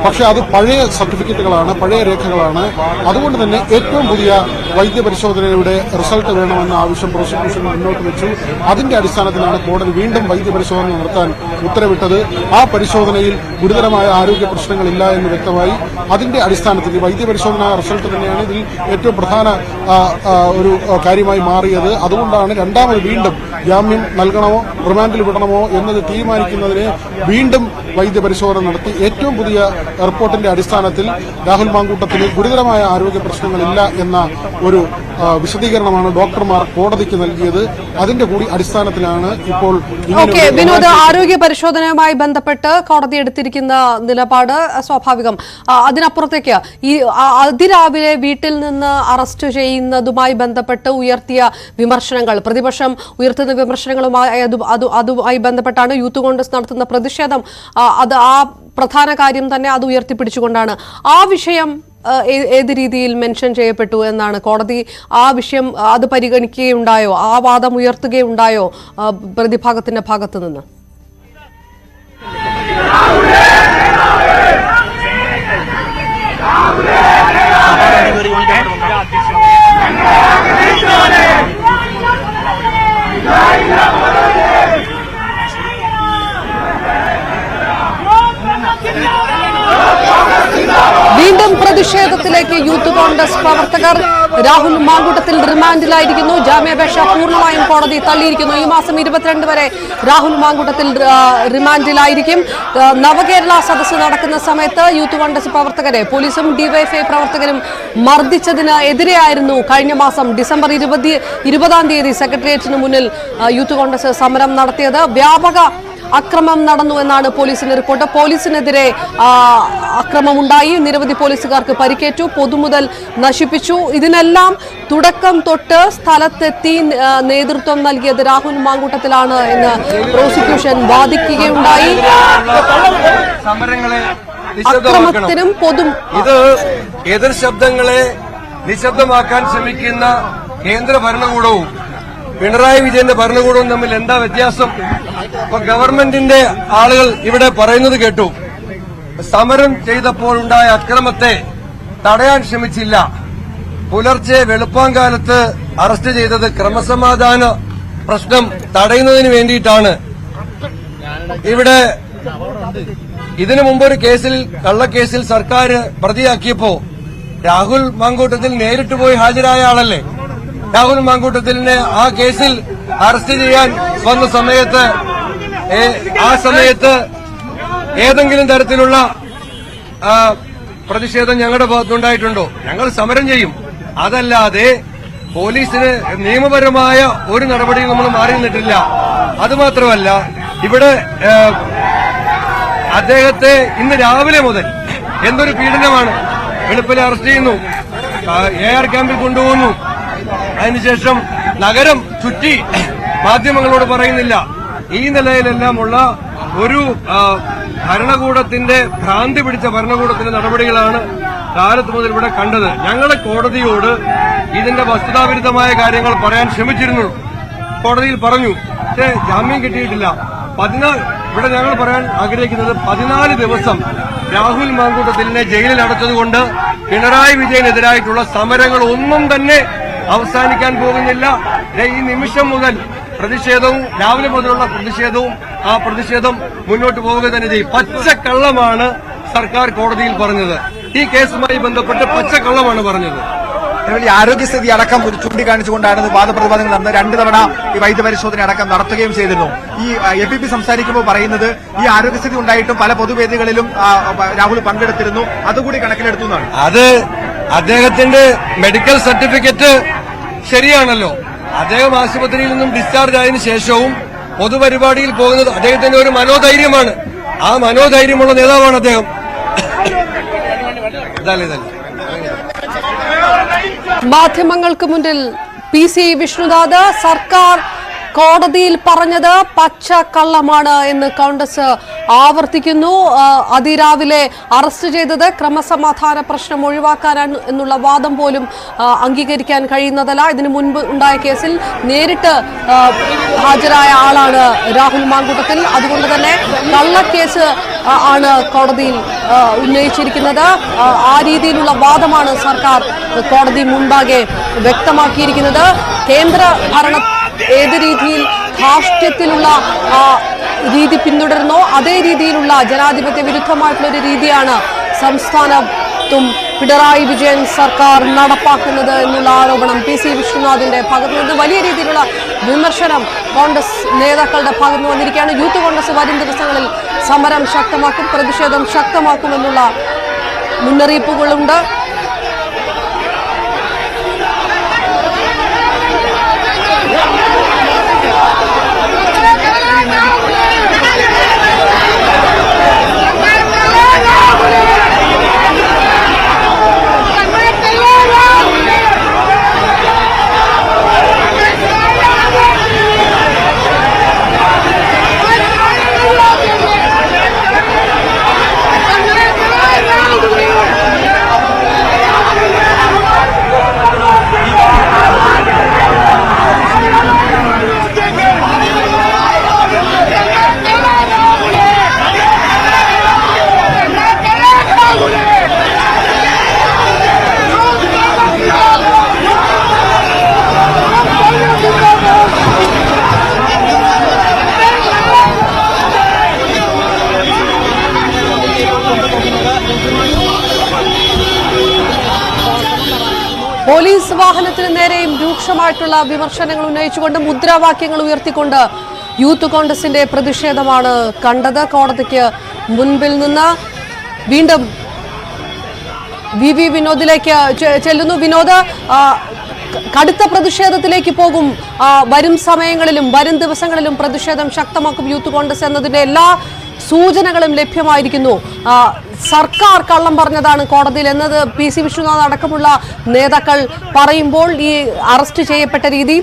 പക്ഷേ അത് പഴയ സർട്ടിഫിക്കറ്റുകളാണ്, പഴയ രേഖകളാണ്. അതുകൊണ്ട് തന്നെ ഏറ്റവും പുതിയ വൈദ്യപരിശോധനയുടെ റിസൾട്ട് വേണമെന്ന ആവശ്യം പ്രോസിക്യൂഷൻ മുന്നോട്ട് വെച്ചു. അതിന്റെ അടിസ്ഥാനത്തിലാണ് കോടതി വീണ്ടും വൈദ്യപരിശോധന നടത്താൻ ഉത്തരവിട്ടത്. ആ പരിശോധനയിൽ ഗുരുതരമായ ആരോഗ്യ പ്രശ്നങ്ങളില്ല എന്ന് വ്യക്തമായി. അതിന്റെ അടിസ്ഥാനത്തിൽ വൈദ്യപരിശോധന റിസൾട്ട് തന്നെയാണ് ഇതിൽ ഏറ്റവും പ്രധാന ഒരു കാര്യമായി മാറിയത്. അതുകൊണ്ടാണ് രണ്ടാമത് വീണ്ടും ജാമ്യം നൽകണമോ റിമാൻഡിൽ വിടണമോ എന്നത് തീരുമാനിക്കുന്നതിന് വീണ്ടും വൈദ്യപരിശോധന നടത്തി. ഏറ്റവും പുതിയ റിപ്പോർട്ടിന്റെ അടിസ്ഥാനത്തിൽ രാഹുൽ മാങ്കൂട്ടത്തിന് ഗുരുതരമായ ആരോഗ്യ പ്രശ്നങ്ങളില്ല എന്ന ഒരു വിശദീകരണമാണ് ഡോക്ടർമാർ കോടതിക്ക് നൽകിയത്. അതിന്റെ കൂടി അടിസ്ഥാനത്തിലാണ് ഇപ്പോൾ വിനോദ്, ആരോഗ്യ പരിശോധനയുമായി ബന്ധപ്പെട്ട് കോടതി എടുത്തിരിക്കുന്ന നിലപാട് സ്വാഭാവികം. അതിനപ്പുറത്തേക്ക് ഈ അതിരാവിലെ വീട്ടിൽ നിന്ന് അറസ്റ്റ് ചെയ്യുന്നതുമായി ബന്ധപ്പെട്ട് ഉയർത്തിയ വിമർശനങ്ങൾ, പ്രതിപക്ഷം ഉയർത്തുന്ന അതുമായി ബന്ധപ്പെട്ടാണ് യൂത്ത് കോൺഗ്രസ് നടത്തുന്ന പ്രതിഷേധം. അത് ആ പ്രധാന കാര്യം തന്നെ അത് ഉയർത്തിപ്പിടിച്ചുകൊണ്ടാണ്. ആ വിഷയം ഏത് രീതിയിൽ മെൻഷൻ ചെയ്യപ്പെട്ടു എന്നാണ് കോടതി ആ വിഷയം അത് പരിഗണിക്കുകയുണ്ടായോ, ആ വാദം ഉയർത്തുകയുണ്ടായോ പ്രതിഭാഗത്തിന്റെ ഭാഗത്തു നിന്ന്? വീണ്ടും പ്രതിഷേധത്തിലേക്ക് യൂത്ത് കോൺഗ്രസ് പ്രവർത്തകർ. രാഹുൽ മാങ്കൂട്ടത്തിൽ റിമാൻഡിലായിരിക്കുന്നു. ജാമ്യാപേക്ഷ പൂർണ്ണമായും കോടതി തള്ളിയിരിക്കുന്നു. ഈ മാസം 22 വരെ രാഹുൽ മാങ്കൂട്ടത്തിൽ റിമാൻഡിലായിരിക്കും. നവകേരള സദസ്സ് നടക്കുന്ന സമയത്ത് യൂത്ത് കോൺഗ്രസ് പ്രവർത്തകരെ പോലീസും ഡിവൈഎഫ്ഐ പ്രവർത്തകരും മർദ്ദിച്ചതിന് എതിരെയായിരുന്നു കഴിഞ്ഞ മാസം ഡിസംബർ 20-ആം തീയതി സെക്രട്ടേറിയറ്റിന് മുന്നിൽ യൂത്ത് കോൺഗ്രസ് സമരം നടത്തിയത്. വ്യാപക അക്രമം നടന്നു എന്നാണ് പോലീസിന്റെ റിപ്പോർട്ട്. പോലീസിനെതിരെ അക്രമമുണ്ടായി, നിരവധി പോലീസുകാർക്ക് പരിക്കേറ്റു, പൊതുമുതൽ നശിപ്പിച്ചു. ഇതിനെല്ലാം തുടക്കം തൊട്ട് സ്ഥലത്തെത്തി നേതൃത്വം നൽകിയത് രാഹുൽ മാങ്കൂട്ടത്തിലാണ് എന്ന് പ്രോസിക്യൂഷൻ വാദിക്കുകയുണ്ടായി. അക്രമത്തിനും ഇത് എതിർ ശബ്ദങ്ങളെ നിശബ്ദമാക്കാൻ ശ്രമിക്കുന്ന കേന്ദ്ര ഭരണകൂടവും പിണറായി വിജയന്റെ ഭരണകൂടവും തമ്മിൽ എന്താ വ്യത്യാസം? ഇപ്പൊ ഗവൺമെന്റിന്റെ ആളുകൾ ഇവിടെ പറയുന്നത് കേട്ടു. സമരം ചെയ്തപ്പോൾ ഉണ്ടായ അക്രമത്തെ തടയാൻ ശ്രമിച്ചില്ല. പുലർച്ചെ വെളുപ്പാങ്കാലത്ത് അറസ്റ്റ് ചെയ്തത് ക്രമസമാധാന പ്രശ്നം തടയുന്നതിന് വേണ്ടിയിട്ടാണ്. ഇവിടെ ഇതിനു മുമ്പൊരു കേസിൽ, കള്ളക്കേസിൽ സർക്കാർ പ്രതിയാക്കിയപ്പോ രാഹുൽ മാങ്കൂട്ടത്തിൽ നേരിട്ട് പോയി ഹാജരായ ആളല്ലേ. രാഹുൽ മാങ്കൂട്ടത്തിലിനെ ആ കേസിൽ അറസ്റ്റ് ചെയ്യാൻ വന്ന സമയത്ത് ആ സമയത്ത് ഏതെങ്കിലും തരത്തിലുള്ള പ്രതിഷേധം ഞങ്ങളുടെ ഭാഗത്തുണ്ടായിട്ടുണ്ടോ? ഞങ്ങൾ സമരം ചെയ്യും. അതല്ലാതെ പോലീസിന് നിയമപരമായ ഒരു നടപടിയും നമ്മൾ മാറി നിന്നിട്ടില്ല. അതുമാത്രമല്ല, ഇവിടെ അദ്ദേഹത്തെ ഇന്ന് രാവിലെ മുതൽ എന്തൊരു പീഡനമാണ്. വെളുപ്പിൽ അറസ്റ്റ് ചെയ്യുന്നു, AR ക്യാമ്പിൽ കൊണ്ടുപോകുന്നു, അതിനുശേഷം നഗരം ചുറ്റി മാധ്യമങ്ങളോട് പറയുന്നില്ല. ഈ നിലയിലെല്ലാമുള്ള ഒരു ഭരണകൂടത്തിന്റെ, ഭ്രാന്തി പിടിച്ച ഭരണകൂടത്തിന്റെ നടപടികളാണ് കാലത്ത് മുതൽ ഇവിടെ കണ്ടത്. ഞങ്ങളെ കോടതിയോട് ഇതിന്റെ വസ്തുതാവിരുദ്ധമായ കാര്യങ്ങൾ പറയാൻ ശ്രമിച്ചിരുന്നു. കോടതിയിൽ പറഞ്ഞു, പക്ഷേ ജാമ്യം കിട്ടിയിട്ടില്ല. ഇവിടെ ഞങ്ങൾ പറയാൻ ആഗ്രഹിക്കുന്നത് 14 ദിവസം രാഹുൽ മാങ്കൂട്ടത്തിലിനെ ജയിലിൽ അടച്ചതുകൊണ്ട് പിണറായി വിജയനെതിരായിട്ടുള്ള സമരങ്ങൾ ഒന്നും തന്നെ അവസാനിക്കാൻ പോകുന്നില്ല. ഈ നിമിഷം മുതൽ പ്രതിഷേധവും, രാവിലെ മുതലുള്ള പ്രതിഷേധവും, ആ പ്രതിഷേധം മുന്നോട്ട് പോവുക തന്നെ ചെയ്യും. പച്ചക്കള്ളമാണ് സർക്കാർ കോടതിയിൽ പറഞ്ഞത്. ഈ കേസുമായി ബന്ധപ്പെട്ട് പച്ചക്കള്ളമാണ് പറഞ്ഞത്. നിലവിൽ ആരോഗ്യസ്ഥിതി അടക്കം ചൂണ്ടിക്കാണിച്ചുകൊണ്ടാണ് വാദപ്രതിവാദങ്ങൾ നടന്നത്. 2 തവണ ഈ വൈദ്യപരിശോധന അടക്കം നടത്തുകയും ചെയ്തിരുന്നു. ഈ APP സംസാരിക്കുമ്പോൾ പറയുന്നത് ഈ ആരോഗ്യസ്ഥിതി ഉണ്ടായിട്ടും പല പൊതുവേദികളിലും രാഹുൽ പങ്കെടുത്തിരുന്നു, അതുകൂടി കണക്കിലെടുത്തു എന്നാണ്. അത് അദ്ദേഹത്തിന്റെ മെഡിക്കൽ സർട്ടിഫിക്കറ്റ് ശരിയാണല്ലോ. അദ്ദേഹം ആശുപത്രിയിൽ നിന്നും ഡിസ്ചാർജ് ആയതിനു ശേഷവും പൊതുപരിപാടിയിൽ പോകുന്നത് അദ്ദേഹത്തിന്റെ ഒരു മനോധൈര്യമാണ്. ആ മനോധൈര്യമുള്ള നേതാവാണ് അദ്ദേഹം. മാധ്യമങ്ങൾക്ക് മുന്നിൽ PC വിഷ്ണുനാഥ്, സർക്കാർ കോടതിയിൽ പറഞ്ഞത് പച്ചക്കള്ളമാണ് എന്ന് കോൺഗ്രസ് ആവർത്തിക്കുന്നു. അതിരാവിലെ അറസ്റ്റ് ചെയ്തത് ക്രമസമാധാന പ്രശ്നം ഒഴിവാക്കാനാണ് എന്നുള്ള വാദം പോലും അംഗീകരിക്കാൻ കഴിയുന്നതല്ല. ഇതിനു മുൻപ് ഉണ്ടായ കേസിൽ നേരിട്ട് ഹാജരായ ആളാണ് രാഹുൽ മാങ്കൂട്ടത്തിൽ. അതുകൊണ്ട് തന്നെ കള്ളക്കേസ് ആണ് കോടതിയിൽ ഉന്നയിച്ചിരിക്കുന്നത്. ആ രീതിയിലുള്ള വാദമാണ് സർക്കാർ കോടതി മുൻപാകെ വ്യക്തമാക്കിയിരിക്കുന്നത്. കേന്ദ്ര ഭരണ ഏത് രീതിയിൽ ധാർഷ്ട്യത്തിലുള്ള രീതി പിന്തുടരുന്നോ അതേ രീതിയിലുള്ള ജനാധിപത്യ വിരുദ്ധമായിട്ടുള്ള ഒരു രീതിയാണ് സംസ്ഥാനത്തും പിണറായി വിജയൻ സർക്കാർ നടപ്പാക്കുന്നത് എന്നുള്ള ആരോപണം PC വിഷ്ണുനാഥിന്റെ ഭാഗത്തു നിന്ന് വലിയ രീതിയിലുള്ള വിമർശനം കോൺഗ്രസ് നേതാക്കളുടെ ഭാഗത്ത് വന്നിരിക്കുകയാണ്. യൂത്ത് കോൺഗ്രസ് വരും ദിവസങ്ങളിൽ സമരം ശക്തമാക്കും, പ്രതിഷേധം ശക്തമാക്കുമെന്നുള്ള മുന്നറിയിപ്പുകളുണ്ട്. പോലീസ് വാഹനത്തിന് നേരെയും രൂക്ഷമായിട്ടുള്ള വിമർശനങ്ങൾ ഉന്നയിച്ചുകൊണ്ട് മുദ്രാവാക്യങ്ങൾ ഉയർത്തിക്കൊണ്ട് യൂത്ത് കോൺഗ്രസിന്റെ പ്രതിഷേധമാണ് കണ്ടത്. കോടതിക്ക് മുൻപിൽ നിന്ന് വീണ്ടും VV വിനോദിലേക്ക് ചെല്ലുന്നു. വിനോദ്, കടുത്ത പ്രതിഷേധത്തിലേക്ക് പോകും. വരും സമയങ്ങളിലും വരും ദിവസങ്ങളിലും പ്രതിഷേധം ശക്തമാക്കും യൂത്ത് കോൺഗ്രസ് എന്നതിന്റെ എല്ലാ സൂചനകളും ലഭ്യമായിരിക്കുന്നു. സർക്കാർ കള്ളം പറഞ്ഞതാണ് കോടതിയിൽ എന്നത് PC വിഷ്ണുനാഥ് അടക്കമുള്ള നേതാക്കൾ പറയുമ്പോൾ ഈ അറസ്റ്റ് ചെയ്യപ്പെട്ട രീതി,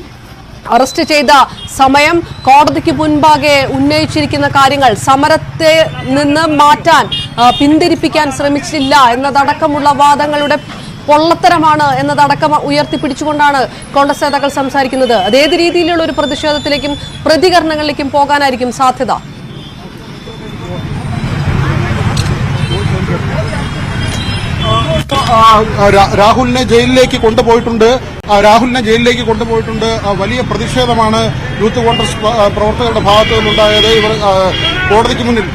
അറസ്റ്റ് ചെയ്ത സമയം, കോടതിക്ക് മുൻപാകെ ഉന്നയിച്ചിരിക്കുന്ന കാര്യങ്ങൾ, സമരത്തെ നിന്ന് മാറ്റാൻ പിന്തിരിപ്പിക്കാൻ ശ്രമിച്ചില്ല എന്നതടക്കമുള്ള വാദങ്ങളുടെ പൊള്ളത്തരമാണ് എന്നതടക്കം ഉയർത്തിപ്പിടിച്ചുകൊണ്ടാണ് കോൺഗ്രസ് നേതാക്കൾ സംസാരിക്കുന്നത്. അതേത് രീതിയിലുള്ള ഒരു പ്രതിഷേധത്തിലേക്കും പ്രതികരണങ്ങളിലേക്കും പോകാനായിരിക്കും സാധ്യത? രാഹുലിനെ ജയിലിലേക്ക് കൊണ്ടുപോയിട്ടുണ്ട്. വലിയ പ്രതിഷേധമാണ് യൂത്ത് കോൺഗ്രസ് പ്രവർത്തകരുടെ ഭാഗത്തു നിന്നുണ്ടായത്. ഇവർ കോടതിക്ക് മുന്നിൽ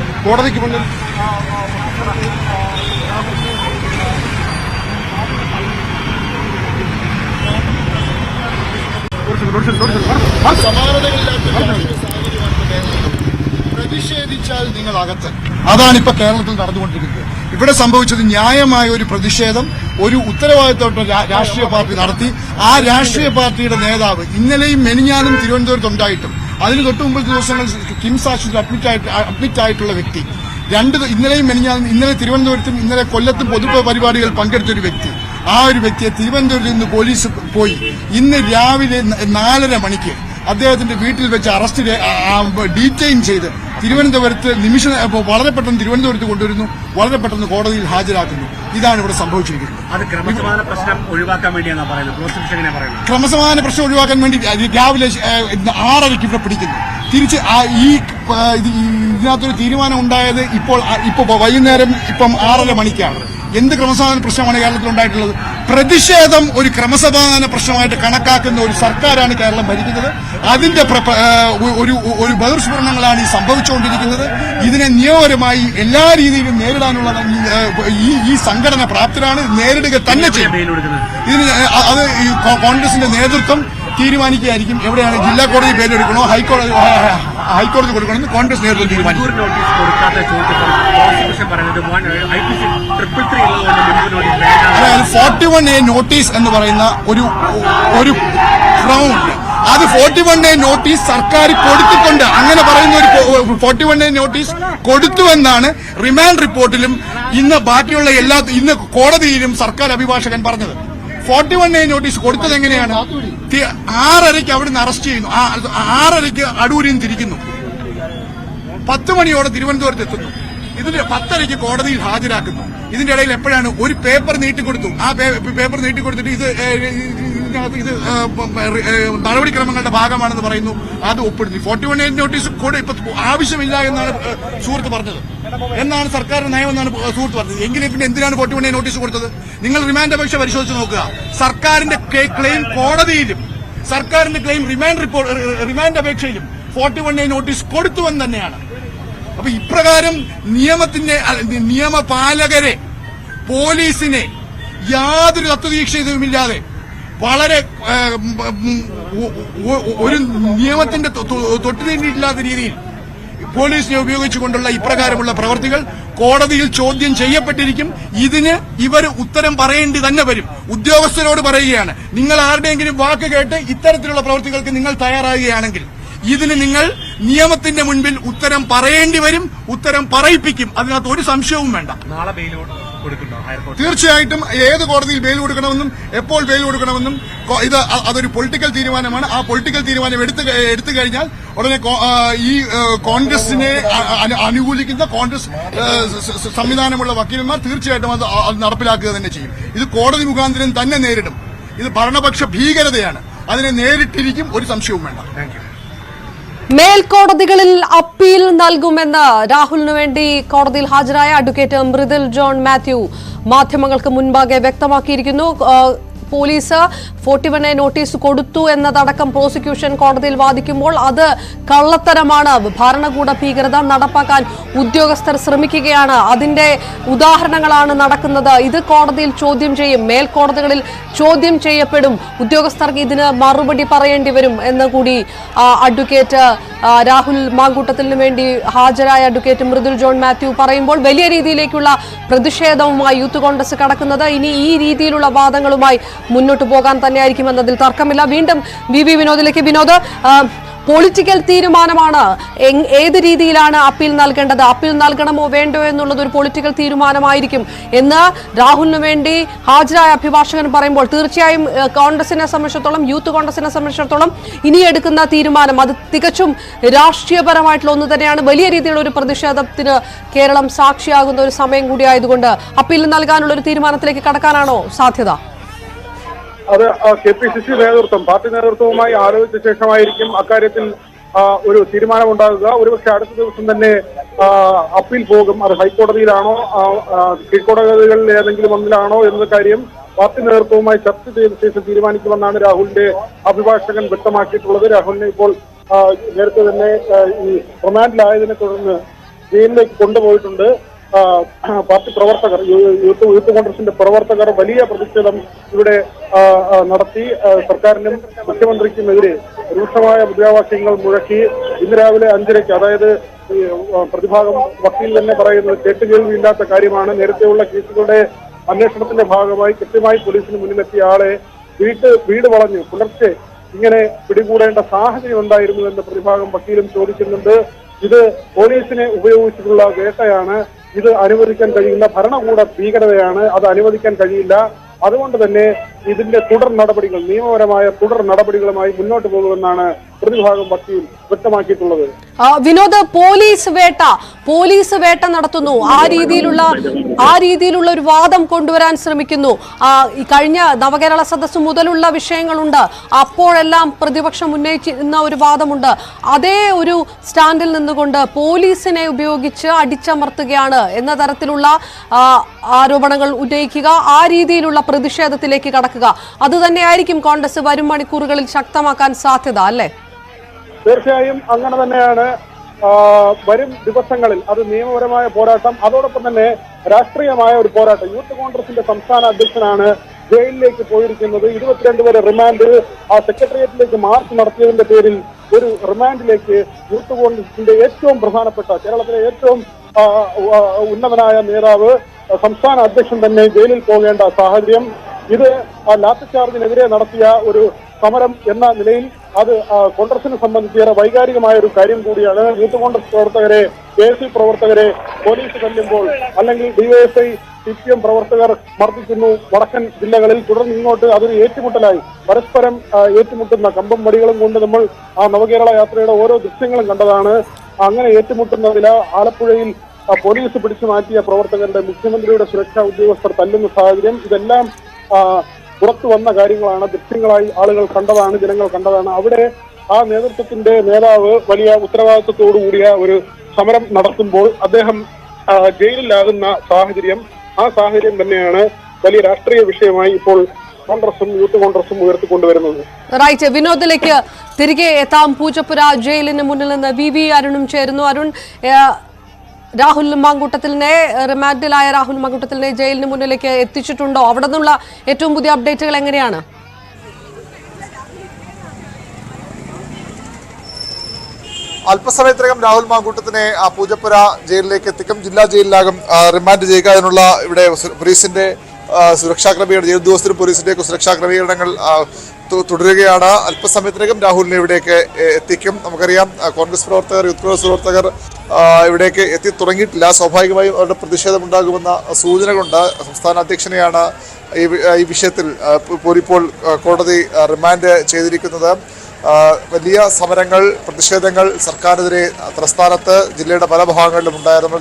പ്രതിഷേധിച്ചാൽ നിങ്ങൾ അകത്ത്. അതാണ് ഇപ്പൊ കേരളത്തിൽ നടന്നുകൊണ്ടിരിക്കുന്നത്. ഇവിടെ സംഭവിച്ചത് ന്യായമായ ഒരു പ്രതിഷേധം ഒരു ഉത്തരവാദിത്തപ്പെട്ട രാഷ്ട്രീയ പാർട്ടി നടത്തി. ആ രാഷ്ട്രീയ പാർട്ടിയുടെ നേതാവ് ഇന്നലെയും മെനിഞ്ഞാനും തിരുവനന്തപുരത്ത് ഉണ്ടായിട്ടും അതിന് തൊട്ടുമുമ്പത്തെ ദിവസങ്ങൾ കിംസ് ആശുപത്രി അഡ്മിറ്റ് ആയിട്ടുള്ള വ്യക്തി, ഇന്നലെയും മെനിഞ്ഞാനും, ഇന്നലെ തിരുവനന്തപുരത്തും ഇന്നലെ കൊല്ലത്തും പൊതുപരിപാടികൾ പങ്കെടുത്തൊരു വ്യക്തി, ആ ഒരു വ്യക്തിയെ തിരുവനന്തപുരത്ത് നിന്ന് പോലീസ് പോയി ഇന്ന് രാവിലെ 4:30 മണിക്ക് അദ്ദേഹത്തിന്റെ വീട്ടിൽ വെച്ച് അറസ്റ്റ് ഡീറ്റെയിൻ ചെയ്ത് തിരുവനന്തപുരത്ത് വളരെ പെട്ടെന്ന് തിരുവനന്തപുരത്ത് കൊണ്ടുവരുന്നു, വളരെ പെട്ടെന്ന് കോടതിയിൽ ഹാജരാക്കുന്നു. ഇതാണ് ഇവിടെ സംഭവിച്ചിരിക്കുന്നത്. അത് ക്രമസമാധാന പ്രശ്നം ഒഴിവാക്കാൻ വേണ്ടിയാണ് പറയുന്നത്. ക്രമസമാധാന പ്രശ്നം ഒഴിവാക്കാൻ വേണ്ടി രാവിലെ 6:30 ഇവിടെ പിടിക്കുന്നു. തിരിച്ച് ഇതിനകത്തൊരു തീരുമാനം ഉണ്ടായത് ഇപ്പോൾ വൈകുന്നേരം 6:30 മണിക്കാണ്. എന്ത് ക്രമസമാധാന പ്രശ്നമാണ് കേരളത്തിൽ ഉണ്ടായിട്ടുള്ളത്? പ്രതിഷേധം ഒരു ക്രമസമാധാന പ്രശ്നമായിട്ട് കണക്കാക്കുന്ന ഒരു സർക്കാരാണ് കേരളം ഭരിക്കുന്നത്. അതിന്റെ ഒരു ബഹിർസ്ഫുരണങ്ങളാണ് ഈ സംഭവിച്ചുകൊണ്ടിരിക്കുന്നത്. ഇതിനെ നിയമപരമായി എല്ലാ രീതിയിലും നേരിടാനുള്ള ഈ സംഘടന പ്രാപ്തരാണ്, നേരിടുക തന്നെ ചെയ്യും. ഇതിന് അത് കോൺഗ്രസിന്റെ നേതൃത്വം തീരുമാനിക്കുകയായിരിക്കും. എവിടെയാണ് ജില്ലാ കോടതി ബെയിലെടുക്കണോ ഹൈക്കോടതി കൊടുക്കണമെന്ന് കോൺഗ്രസ് നേതൃത്വം തീരുമാനിക്കും. അതായത് 41A നോട്ടീസ് എന്ന് പറയുന്ന ഒരു ഗ്രൗണ്ട്, അത് 41A നോട്ടീസ് സർക്കാർ കൊടുത്തിട്ടുണ്ട്. അങ്ങനെ പറയുന്ന ഒരു 41A നോട്ടീസ് കൊടുത്തുവെന്നാണ് റിമാൻഡ് റിപ്പോർട്ടിലും ഇന്ന് ബാക്കിയുള്ള ഇന്ന് കോടതിയിലും സർക്കാർ അഭിഭാഷകൻ പറഞ്ഞത്. 41A നോട്ടീസ് കൊടുത്തത് എങ്ങനെയാണ്? 6:30 അവിടുന്ന് അറസ്റ്റ് ചെയ്യുന്നു, 6:30 അടൂരിൽ നിന്ന് തിരിക്കുന്നു, 10 മണിയോടെ തിരുവനന്തപുരത്ത് എത്തുന്നു, ഇതിന് 10:30 കോടതിയിൽ ഹാജരാക്കുന്നു. ഇതിന്റെ ഇടയിൽ എപ്പോഴാണ് ഒരു പേപ്പർ നീട്ടിക്കൊടുത്തു, ആ പേപ്പർ നീട്ടിക്കൊടുത്തിട്ട് ഇത് നടപടിക്രമങ്ങളുടെ ഭാഗമാണെന്ന് പറയുന്നു, അത് ഒപ്പിടുന്നു. 41A നോട്ടീസ് കൂടെ ഇപ്പൊ ആവശ്യമില്ല എന്നാണ് സുഹൃത്ത് പറഞ്ഞത്, എന്നാണ് സർക്കാരിന്റെ നയമെന്നാണ് സുഹൃത്ത് പറഞ്ഞത്. എങ്കിലും പിന്നെ എന്തിനാണ് 41A നോട്ടീസ് കൊടുത്തത്? നിങ്ങൾ റിമാൻഡ് അപേക്ഷ പരിശോധിച്ച് നോക്കുക. സർക്കാരിന്റെ ക്ലെയിം കോടതിയിലും സർക്കാരിന്റെ ക്ലെയിം റിമാൻഡ് അപേക്ഷയിലും 41A നോട്ടീസ് കൊടുത്തുവെന്ന് തന്നെയാണ്. അപ്പൊ ഇപ്രകാരം നിയമപാലകരെ, പോലീസിനെ യാതൊരു തത്വദീക്ഷയുമില്ലാതെ വളരെ ഒരു നിയമത്തിന്റെ തൊട്ടുതീണ്ടിയില്ലാത്ത രീതിയിൽ പോലീസിനെ ഉപയോഗിച്ചുകൊണ്ടുള്ള ഇപ്രകാരമുള്ള പ്രവർത്തികൾ കോടതിയിൽ ചോദ്യം ചെയ്യപ്പെട്ടിരിക്കും. ഇതിന് ഇവർ ഉത്തരം പറയേണ്ടി തന്നെ വരും. ഉദ്യോഗസ്ഥരോട് പറയുകയാണ്, നിങ്ങൾ ആരുടെയെങ്കിലും വാക്ക് കേട്ട് ഇത്തരത്തിലുള്ള പ്രവർത്തികൾക്ക് നിങ്ങൾ തയ്യാറാകുകയാണെങ്കിൽ ഇതിന് നിങ്ങൾ നിയമത്തിന്റെ മുൻപിൽ ഉത്തരം പറയേണ്ടി വരും, ഉത്തരം പറയിപ്പിക്കും. അതിനകത്ത് ഒരു സംശയവും വേണ്ട. നാളെ ബെയിൽ കൊടുക്കണ്ടോ? തീർച്ചയായിട്ടും ഏത് കോടതിയിൽ ബെയിൽ കൊടുക്കണമെന്നും എപ്പോൾ ബെയിൽ കൊടുക്കണമെന്നും അതൊരു പൊളിറ്റിക്കൽ തീരുമാനമാണ്. ആ പൊളിറ്റിക്കൽ തീരുമാനം എടുത്തു കഴിഞ്ഞാൽ ഉടനെ ഈ കോൺഗ്രസിനെ അനുകൂലിക്കുന്ന കോൺഗ്രസ് സംവിധാനമുള്ള വക്കീലന്മാർ തീർച്ചയായിട്ടും അത് നടപ്പിലാക്കുക തന്നെ ചെയ്യും. ഇത് കോടതി മുഖാന്തരം തന്നെ നേരിടും. ഇത് ഭരണപക്ഷ ഭീകരതയാണ്, അതിനെ നേരിട്ടിരിക്കും, ഒരു സംശയവും വേണ്ട. മേൽക്കോടതികളിൽ അപ്പീൽ നൽകുമെന്ന് രാഹുലിനു വേണ്ടി കോടതിയിൽ ഹാജരായ അഡ്വക്കേറ്റ് മൃദുൽ ജോൺ മാത്യു മാധ്യമങ്ങൾക്ക് മുൻപാകെ വ്യക്തമാക്കിയിരിക്കുന്നു. പോലീസ് 41A നോട്ടീസ് കൊടുത്തു എന്നതടക്കം പ്രോസിക്യൂഷൻ കോടതിയിൽ വാദിക്കുമ്പോൾ അത് കള്ളത്തരമാണ്, ഭരണകൂട ഭീകരത നടപ്പാക്കാൻ ഉദ്യോഗസ്ഥർ ശ്രമിക്കുകയാണ്, അതിന്റെ ഉദാഹരണങ്ങളാണ് നടക്കുന്നത്. ഇത് കോടതിയിൽ ചോദ്യം ചെയ്യും, മേൽക്കോടതികളിൽ ചോദ്യം ചെയ്യപ്പെടും, ഉദ്യോഗസ്ഥർക്ക് ഇതിന് മറുപടി പറയേണ്ടി വരും എന്ന് കൂടി അഡ്വക്കേറ്റ് രാഹുൽ മാങ്കൂട്ടത്തിന് വേണ്ടി ഹാജരായ അഡ്വക്കേറ്റ് മൃദുൽ ജോൺ മാത്യു പറയുമ്പോൾ വലിയ രീതിയിലേക്കുള്ള പ്രതിഷേധവുമായി യൂത്ത് കോൺഗ്രസ് കടക്കുന്നത്. ഇനി ഈ രീതിയിലുള്ള വാദങ്ങളുമായി മുന്നോട്ട് പോകാൻ തന്നെയായിരിക്കും എന്നതിൽ തർക്കമില്ല. വീണ്ടും വി വിനോദിലേക്ക്. വിനോദ്, പൊളിറ്റിക്കൽ തീരുമാനമാണ് ഏത് രീതിയിലാണ് അപ്പീൽ നൽകേണ്ടത്, അപ്പീൽ നൽകണമോ വേണ്ടോ എന്നുള്ളത് ഒരു പൊളിറ്റിക്കൽ തീരുമാനമായിരിക്കും എന്ന് രാഹുലിന് വേണ്ടി ഹാജരായ അഭിഭാഷകൻ പറയുമ്പോൾ തീർച്ചയായും കോൺഗ്രസിനെ സംബന്ധിച്ചിടത്തോളം, യൂത്ത് കോൺഗ്രസിനെ സംബന്ധിച്ചിടത്തോളം ഇനി എടുക്കുന്ന തീരുമാനം അത് തികച്ചും രാഷ്ട്രീയപരമായിട്ടുള്ള ഒന്ന് തന്നെയാണ്. വലിയ രീതിയിലുള്ള ഒരു പ്രതിഷേധത്തിന് കേരളം സാക്ഷിയാകുന്ന ഒരു സമയം കൂടിയായതുകൊണ്ട് അപ്പീൽ നൽകാനുള്ള ഒരു തീരുമാനത്തിലേക്ക് കടക്കാനാണോ സാധ്യത? അത് KPCC നേതൃത്വം, പാർട്ടി നേതൃത്വവുമായി ആലോചിച്ച ശേഷമായിരിക്കും അക്കാര്യത്തിൽ ഒരു തീരുമാനമുണ്ടാകുക. ഒരുപക്ഷെ അടുത്ത ദിവസം തന്നെ അപ്പീൽ പോകും. അത് ഹൈക്കോടതിയിലാണോ കീഴ്ക്കോടതികളിൽ ഏതെങ്കിലും ഒന്നിലാണോ എന്ന കാര്യം പാർട്ടി നേതൃത്വവുമായി ചർച്ച ചെയ്ത ശേഷം തീരുമാനിക്കുമെന്നാണ് രാഹുലിന്റെ അഭിഭാഷകൻ വ്യക്തമാക്കിയിട്ടുള്ളത്. രാഹുലിനെ ഇപ്പോൾ നേരത്തെ തന്നെ ഈ റിമാൻഡിലായതിനെ തുടർന്ന് ജയിലിലേക്ക് കൊണ്ടുപോയിട്ടുണ്ട്. പാർട്ടി പ്രവർത്തകർ, യൂത്ത് കോൺഗ്രസിന്റെ പ്രവർത്തകർ വലിയ പ്രതിഷേധം ഇവിടെ നടത്തി. സർക്കാരിനും മുഖ്യമന്ത്രിക്കുമെതിരെ രൂക്ഷമായ മുദ്രാവാക്യങ്ങൾ മുഴക്കി. ഇന്ന് രാവിലെ 5:30, അതായത് പ്രതിഭാഗം വക്കീൽ തന്നെ പറയുന്നത് കേട്ടുകേൾവിയില്ലാത്ത കാര്യമാണ്. നേരത്തെയുള്ള കേസുകളുടെ അന്വേഷണത്തിന്റെ ഭാഗമായി കൃത്യമായി പോലീസിന് മുന്നിലെത്തിയ ആളെ വീട് വളഞ്ഞ് പുലർച്ചെ ഇങ്ങനെ പിടികൂടേണ്ട സാഹചര്യം ഉണ്ടായിരുന്നു എന്ന് പ്രതിഭാഗം വക്കീലും ചോദിക്കുന്നുണ്ട്. ഇത് പോലീസിനെ ഉപയോഗിച്ചിട്ടുള്ള വേട്ടയാണ്, ഇത് അനുവദിക്കാൻ കഴിയുന്ന ഭരണകൂട ഭീകരതയാണ്, അത് അനുവദിക്കാൻ കഴിയില്ല. അതുകൊണ്ട് തന്നെ ഇതിന്റെ തുടർ നടപടികൾ, നിയമപരമായ തുടർ നടപടികളുമായി മുന്നോട്ട് പോകുമെന്നാണ് പ്രതിഭാഗം വക്കീൽ വ്യക്തമാക്കിയിട്ടുള്ളത്. വിനോദ്, പോലീസ് വേട്ട നടത്തുന്നു, ആ രീതിയിലുള്ള ഒരു വാദം കൊണ്ടുവരാൻ ശ്രമിക്കുന്നു. ഈ കഴിഞ്ഞ നവകേരള സദസ്സ് മുതലുള്ള വിഷയങ്ങളുണ്ട്, അപ്പോഴെല്ലാം പ്രതിപക്ഷം ഉന്നയിച്ചിരുന്ന ഒരു വാദമുണ്ട്. അതേ ഒരു സ്റ്റാൻഡിൽ നിന്നുകൊണ്ട് പോലീസിനെ ഉപയോഗിച്ച് അടിച്ചമർത്തുകയാണ് എന്ന തരത്തിലുള്ള ആരോപണങ്ങൾ ഉന്നയിക്കുക, ആ രീതിയിലുള്ള പ്രതിഷേധത്തിലേക്ക് കടക്കുക, അതുതന്നെയായിരിക്കും കോൺഗ്രസ് വരും മണിക്കൂറുകളിൽ ശക്തമാക്കാൻ സാധ്യത, അല്ലേ? തീർച്ചയായും അങ്ങനെ തന്നെയാണ്. വരും ദിവസങ്ങളിൽ അത് നിയമപരമായ പോരാട്ടം, അതോടൊപ്പം തന്നെ രാഷ്ട്രീയമായ ഒരു പോരാട്ടം. യൂത്ത് കോൺഗ്രസിന്റെ സംസ്ഥാന അധ്യക്ഷനാണ് ജയിലിലേക്ക് പോയിരിക്കുന്നത്. 22 വരെ റിമാൻഡ്, ആ സെക്രട്ടേറിയറ്റിലേക്ക് മാർച്ച് നടത്തിയതിന്റെ പേരിൽ ഒരു റിമാൻഡിലേക്ക് യൂത്ത് കോൺഗ്രസിന്റെ ഏറ്റവും പ്രധാനപ്പെട്ട, കേരളത്തിലെ ഏറ്റവും ഉന്നതനായ നേതാവ്, സംസ്ഥാന അധ്യക്ഷൻ തന്നെ ജയിലിൽ പോകേണ്ട സാഹചര്യം. ഇത് ലാത്തിചാർജിനെതിരെ നടത്തിയ ഒരു സമരം എന്ന നിലയിൽ അത് കോൺഗ്രസിനെ സംബന്ധിച്ചേറെ വൈകാരികമായ ഒരു കാര്യം കൂടിയാണ്. യൂത്ത് കോൺഗ്രസ് പ്രവർത്തകരെ, KC പ്രവർത്തകരെ പോലീസ് കൊല്ലുമ്പോൾ, അല്ലെങ്കിൽ DYFI CPM പ്രവർത്തകർ മർദ്ദിക്കുന്നു വടക്കൻ ജില്ലകളിൽ, തുടർന്ന് ഇങ്ങോട്ട് അതൊരു ഏറ്റുമുട്ടലായി പരസ്പരം ഏറ്റുമുട്ടുന്ന കമ്പം വടികളും കൊണ്ട് നമ്മൾ ആ നവകേരള യാത്രയുടെ ഓരോ ദൃശ്യങ്ങളും കണ്ടതാണ്. അങ്ങനെ ഏറ്റുമുട്ടുന്നതിൽ ആലപ്പുഴയിൽ പോലീസ് പിടിച്ചു മാറ്റിയ പ്രവർത്തകരുടെ മുഖ്യമന്ത്രിയുടെ സുരക്ഷാ ഉദ്യോഗസ്ഥർ തല്ലുന്ന സാഹചര്യം, ഇതെല്ലാം പുറത്തു വന്ന കാര്യങ്ങളാണ്, ദൃശ്യങ്ങളായി ആളുകൾ കണ്ടതാണ്, ജനങ്ങൾ കണ്ടതാണ്. അവിടെ ആ നേതൃത്വത്തിന്റെ നേതാവ് വലിയ ഉത്തരവാദിത്വത്തോടു കൂടിയ ഒരു സമരം നടത്തുമ്പോൾ അദ്ദേഹം ജയിലിലാകുന്ന സാഹചര്യം, ആ സാഹചര്യം തന്നെയാണ് വലിയ രാഷ്ട്രീയ വിഷയമായി ഇപ്പോൾ കോൺഗ്രസും യൂത്ത് കോൺഗ്രസും ഉയർത്തിക്കൊണ്ടുവരുന്നത്. റൈറ്റ്, വിനോദിലേക്ക് തിരികെ എത്താം. പൂജപ്പുര ജയിലിന് മുന്നിൽ നിന്ന് VV അരുണും ചേരുന്നു. അരുൺ, രാഹുൽ മാങ്കൂട്ടത്തിലിനെ, റിമാൻഡിലായ രാഹുൽ മാങ്കൂട്ടത്തിലിനെ ജയിലിന് മുന്നിലേക്ക് എത്തിച്ചിട്ടുണ്ടോ? അവിടെ നിന്നുള്ള ഏറ്റവും പുതിയ അപ്ഡേറ്റുകൾ എങ്ങനെയാണ്? അല്പസമയത്തിനകം രാഹുൽ മാങ്കൂട്ടത്തിനെ പൂജപ്പുര ജയിലിലേക്ക് എത്തിക്കും. ജില്ലാ ജയിലിലാകും റിമാൻഡ് ചെയ്യുക. അതിനുള്ള ഇവിടെ പോലീസിന്റെ സുരക്ഷാ ക്രമീകരണം, ജയിൽ ഉദ്യോഗസ്ഥരും പോലീസിന്റെ സുരക്ഷാ ക്രമീകരണങ്ങൾ തുടരുകയാണ്. അല്പസമയത്തിനകം രാഹുലിനെ ഇവിടേക്ക് എത്തിക്കും. നമുക്കറിയാം കോൺഗ്രസ് പ്രവർത്തകർ, യൂത്ത് കോൺഗ്രസ് പ്രവർത്തകർ ഇവിടേക്ക് എത്തി തുടങ്ങിയിട്ടില്ല. സ്വാഭാവികമായും അവരുടെ പ്രതിഷേധമുണ്ടാകുമെന്ന സൂചനകളുണ്ട്. സംസ്ഥാന അധ്യക്ഷനെയാണ് ഈ വിഷയത്തിൽ ഇപ്പോൾ കോടതി റിമാൻഡ് ചെയ്തിരിക്കുന്നത്. വലിയ സമരങ്ങൾ, പ്രതിഷേധങ്ങൾ സർക്കാരിനെതിരെ തലസ്ഥാനത്ത് ജില്ലയുടെ പല ഭാഗങ്ങളിലും ഉണ്ടായിരുന്നു.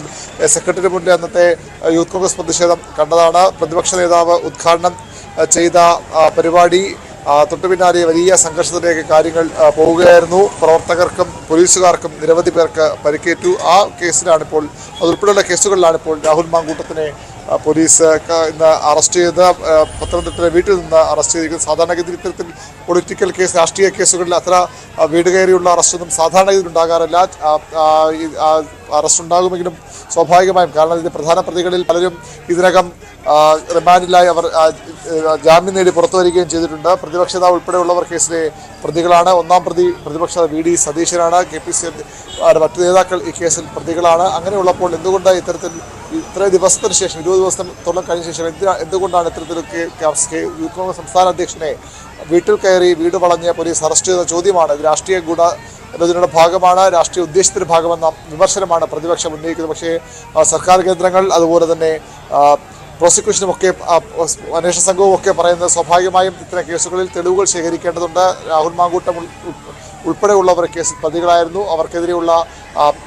സെക്രട്ടറി മുന്നിൽ അന്നത്തെ യൂത്ത് കോൺഗ്രസ് പ്രതിഷേധം കണ്ടതാണ്. പ്രതിപക്ഷ നേതാവ് ഉദ്ഘാടനം ചെയ്ത പരിപാടി തൊട്ടു പിന്നാലെ വലിയ സംഘർഷത്തിലേക്ക് കാര്യങ്ങൾ പോവുകയായിരുന്നു. പ്രവർത്തകർക്കും പോലീസുകാർക്കും നിരവധി പേർക്ക് പരിക്കേറ്റു. ആ കേസിലാണിപ്പോൾ, അതുൾപ്പെടെയുള്ള കേസുകളിലാണിപ്പോൾ രാഹുൽ മാങ്കൂട്ടത്തിനെ പോലീസ് ഇന്ന് അറസ്റ്റ് ചെയ്ത് പത്തനംതിട്ടയിലെ വീട്ടിൽ നിന്ന് അറസ്റ്റ് ചെയ്തിരിക്കുന്നത്. സാധാരണഗതിയിൽ ഇത്തരത്തിൽ പൊളിറ്റിക്കൽ കേസ്, രാഷ്ട്രീയ കേസുകളിൽ അത്ര വീട് കയറിയുള്ള അറസ്റ്റൊന്നും സാധാരണഗതിയിൽ ഉണ്ടാകാറില്ല. അറസ്റ്റ് ഉണ്ടാകുമെങ്കിലും സ്വാഭാവികമായും, കാരണം ഇതിന്റെ പ്രധാന പ്രതികളിൽ പലരും ഇതിനകം റിമാൻഡിലായി അവർ ജാമ്യം നേടി പുറത്തു വരികയും ചെയ്തിട്ടുണ്ട്. പ്രതിപക്ഷ നേതാവ് ഉൾപ്പെടെയുള്ളവർ കേസിലെ പ്രതികളാണ്. ഒന്നാം പ്രതി പ്രതിപക്ഷ VD സതീശനാണ്. KPC മറ്റു നേതാക്കൾ ഈ കേസിൽ പ്രതികളാണ്. അങ്ങനെയുള്ളപ്പോൾ എന്തുകൊണ്ട് ഇത്ര ദിവസത്തിന് ശേഷം, 20 ദിവസത്തോളം കഴിഞ്ഞ ശേഷം എന്തുകൊണ്ടാണ് ഇത്തരത്തിലൊക്കെ യൂത്ത് കോൺഗ്രസ് സംസ്ഥാന അധ്യക്ഷനെ വീട്ടിൽ കയറി വീട് വളഞ്ഞ പോലീസ് അറസ്റ്റ് ചെയ്ത ചോദ്യമാണ്. ഇത് രാഷ്ട്രീയ ഗൂഢാലോചനയുടെ ഭാഗമാണ്, രാഷ്ട്രീയ ഉദ്ദേശത്തിന്റെ ഭാഗമെന്ന വിമർശനമാണ് പ്രതിപക്ഷം ഉന്നയിക്കുന്നത്. പക്ഷേ സർക്കാർ കേന്ദ്രങ്ങൾ, അതുപോലെ തന്നെ പ്രോസിക്യൂഷനും ഒക്കെ, അന്വേഷണ സംഘവും ഒക്കെ പറയുന്നത് സ്വാഭാവികമായും ഇത്തരം കേസുകളിൽ തെളിവുകൾ ശേഖരിക്കേണ്ടതുണ്ട്. രാഹുൽ മാങ്കൂട്ടം ഉൾപ്പെടെയുള്ളവർ കേസിൽ പ്രതികളായിരുന്നു. അവർക്കെതിരെയുള്ള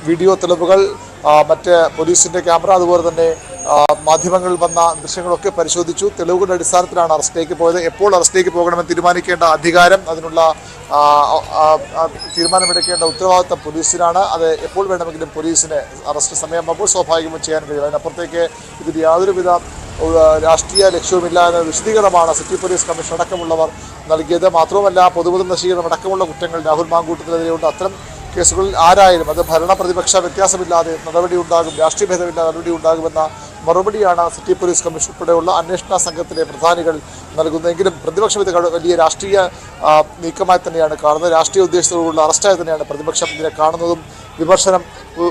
വീഡിയോ തെളിവുകൾ, മറ്റ് പോലീസിന്റെ ക്യാമറ, അതുപോലെ തന്നെ മാധ്യമങ്ങളിൽ വന്ന ദൃശ്യങ്ങളൊക്കെ പരിശോധിച്ചു. തെളിവുകളുടെ അടിസ്ഥാനത്തിലാണ് അറസ്റ്റിലേക്ക് പോയത്. എപ്പോൾ അറസ്റ്റിലേക്ക് പോകണമെന്ന് തീരുമാനിക്കേണ്ട അധികാരം, അതിനുള്ള തീരുമാനമെടുക്കേണ്ട ഉത്തരവാദിത്തം പോലീസിനാണ്. അത് എപ്പോൾ വേണമെങ്കിലും പോലീസിന് അറസ്റ്റ് സമയമാകുമ്പോൾ സ്വാഭാവികമായി ചെയ്യാൻ കഴിയും. അതിനപ്പുറത്തേക്ക് ഇതിൽ യാതൊരുവിധ രാഷ്ട്രീയ ലക്ഷ്യവുമില്ല എന്ന വിശദീകരണമാണ് സിറ്റി പോലീസ് കമ്മീഷൻ അടക്കമുള്ളവർ നൽകിയത്. മാത്രവുമല്ല, പൊതുമുതൽ നശീകരണം അടക്കമുള്ള കുറ്റങ്ങൾ രാഹുൽ മാങ്കൂട്ടത്തിനെതിരെയുണ്ട്. അത്തരം കേസുകളിൽ ആരായാലും അത് ഭരണ പ്രതിപക്ഷ വ്യത്യാസമില്ലാതെ നടപടി ഉണ്ടാകും, രാഷ്ട്രീയ ഭേദമില്ലാതെ നടപടി ഉണ്ടാകുമെന്ന മറുപടിയാണ് സിറ്റി പോലീസ് കമ്മീഷൻ ഉൾപ്പെടെയുള്ള അന്വേഷണ സംഘത്തിലെ പ്രധാനികൾ നൽകുന്നതെങ്കിലും പ്രതിപക്ഷം ഇത് വലിയ രാഷ്ട്രീയ നീക്കമായി തന്നെയാണ് കാണുന്നത്. രാഷ്ട്രീയ ഉദ്ദേശത്തോടുള്ള അറസ്റ്റായി തന്നെയാണ് പ്രതിപക്ഷം ഇതിനെ കാണുന്നതും വിമർശനം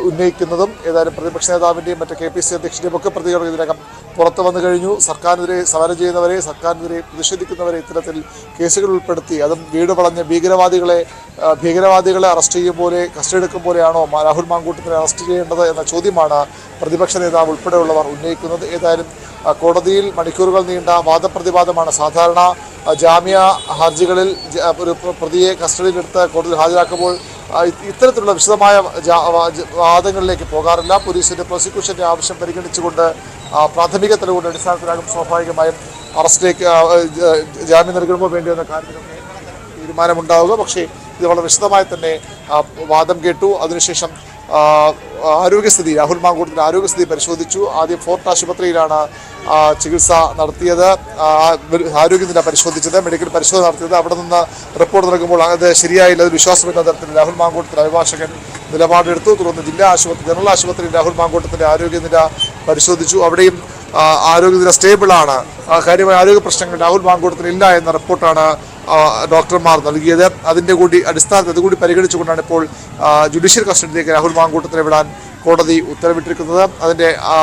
ഉന്നയിക്കുന്നതും. ഏതായാലും പ്രതിപക്ഷ നേതാവിന്റെയും മറ്റ് KPCC അധ്യക്ഷന്റെയും ഒക്കെ പ്രതികരണം ഇതിനകം പുറത്തു വന്നു കഴിഞ്ഞു. സർക്കാരിനെതിരെ സമരം ചെയ്യുന്നവരെ, സർക്കാരിനെതിരെ പ്രതിഷേധിക്കുന്നവരെ ഇത്തരത്തിൽ കേസുകൾ ഉൾപ്പെടുത്തി, അതും വീട് വളഞ്ഞ് ഭീകരവാദികളെ അറസ്റ്റ് ചെയ്യും പോലെ, കസ്റ്റഡി എടുക്കും പോലെയാണോ രാഹുൽ മാങ്കൂട്ടത്തിനെ അറസ്റ്റ് ചെയ്യേണ്ടത് എന്ന ചോദ്യമാണ് പ്രതിപക്ഷ നേതാവ് ഉൾപ്പെടെയുള്ളവർ ഉന്നയിക്കുന്നത്. ഏതായാലും കോടതിയിൽ മണിക്കൂറുകൾ നീണ്ട വാദപ്രതിവാദമാണ്. സാധാരണ ജാമ്യ ഹർജികളിൽ ഒരു പ്രതിയെ കസ്റ്റഡിയിലെടുത്ത് കോടതിയിൽ ഹാജരാക്കുമ്പോൾ ഇത്തരത്തിലുള്ള വിശദമായ വാദങ്ങളിലേക്ക് പോകാറില്ല. പോലീസിന്റെ പ്രോസിക്യൂഷന്റെ ആവശ്യം പരിഗണിച്ചുകൊണ്ട് പ്രാഥമിക തെളിവുകളുടെ അടിസ്ഥാനത്തിലാകും സ്വാഭാവികമായും അറസ്റ്റിലേക്ക് ജാമ്യം നൽകുമ്പോൾ വേണ്ടിവന്ന കാര്യത്തിലൊക്കെ തീരുമാനമുണ്ടാവുക. പക്ഷേ ഇത് വളരെ വിശദമായി തന്നെ വാദം കേട്ടു. അതിനുശേഷം ആരോഗ്യസ്ഥിതി, രാഹുൽ മാങ്കൂട്ടത്തിന്റെ ആരോഗ്യസ്ഥിതി പരിശോധിച്ചു. ആദ്യം ഫോർട്ട് ആശുപത്രിയിലാണ് ചികിത്സ നടത്തിയത്, ആരോഗ്യനില പരിശോധിച്ചത്, മെഡിക്കൽ പരിശോധന നടത്തിയത്. അവിടെ നിന്ന് റിപ്പോർട്ട് നൽകുമ്പോൾ അത് ശരിയായില്ല, അത് വിശ്വാസമില്ല തരത്തിൽ രാഹുൽ മാങ്കൂട്ടത്തിന്റെ അഭിഭാഷകൻ നിലപാടെടുത്തു. തുടർന്ന് ജില്ലാ ആശുപത്രി, ജനറൽ ആശുപത്രിയിൽ രാഹുൽ മാങ്കൂട്ടത്തിന്റെ ആരോഗ്യനില പരിശോധിച്ചു. അവിടെയും ആരോഗ്യനില സ്റ്റേബിളാണ്, കാര്യമായ ആരോഗ്യ പ്രശ്നങ്ങൾ രാഹുൽ മാങ്കൂട്ടത്തിന് ഇല്ല എന്ന റിപ്പോർട്ടാണ് ഡോക്ടർമാർ നൽകിയത്. അതിന്റെ കൂടി അടിസ്ഥാനത്തിൽ അതുകൂടി പരിഗണിച്ചുകൊണ്ടാണ് ഇപ്പോൾ ജുഡീഷ്യൽ കസ്റ്റഡിയിലേക്ക് രാഹുൽ മാങ്കൂട്ടത്തിനെ വിടാൻ കോടതി ഉത്തരവിട്ടിരിക്കുന്നത്.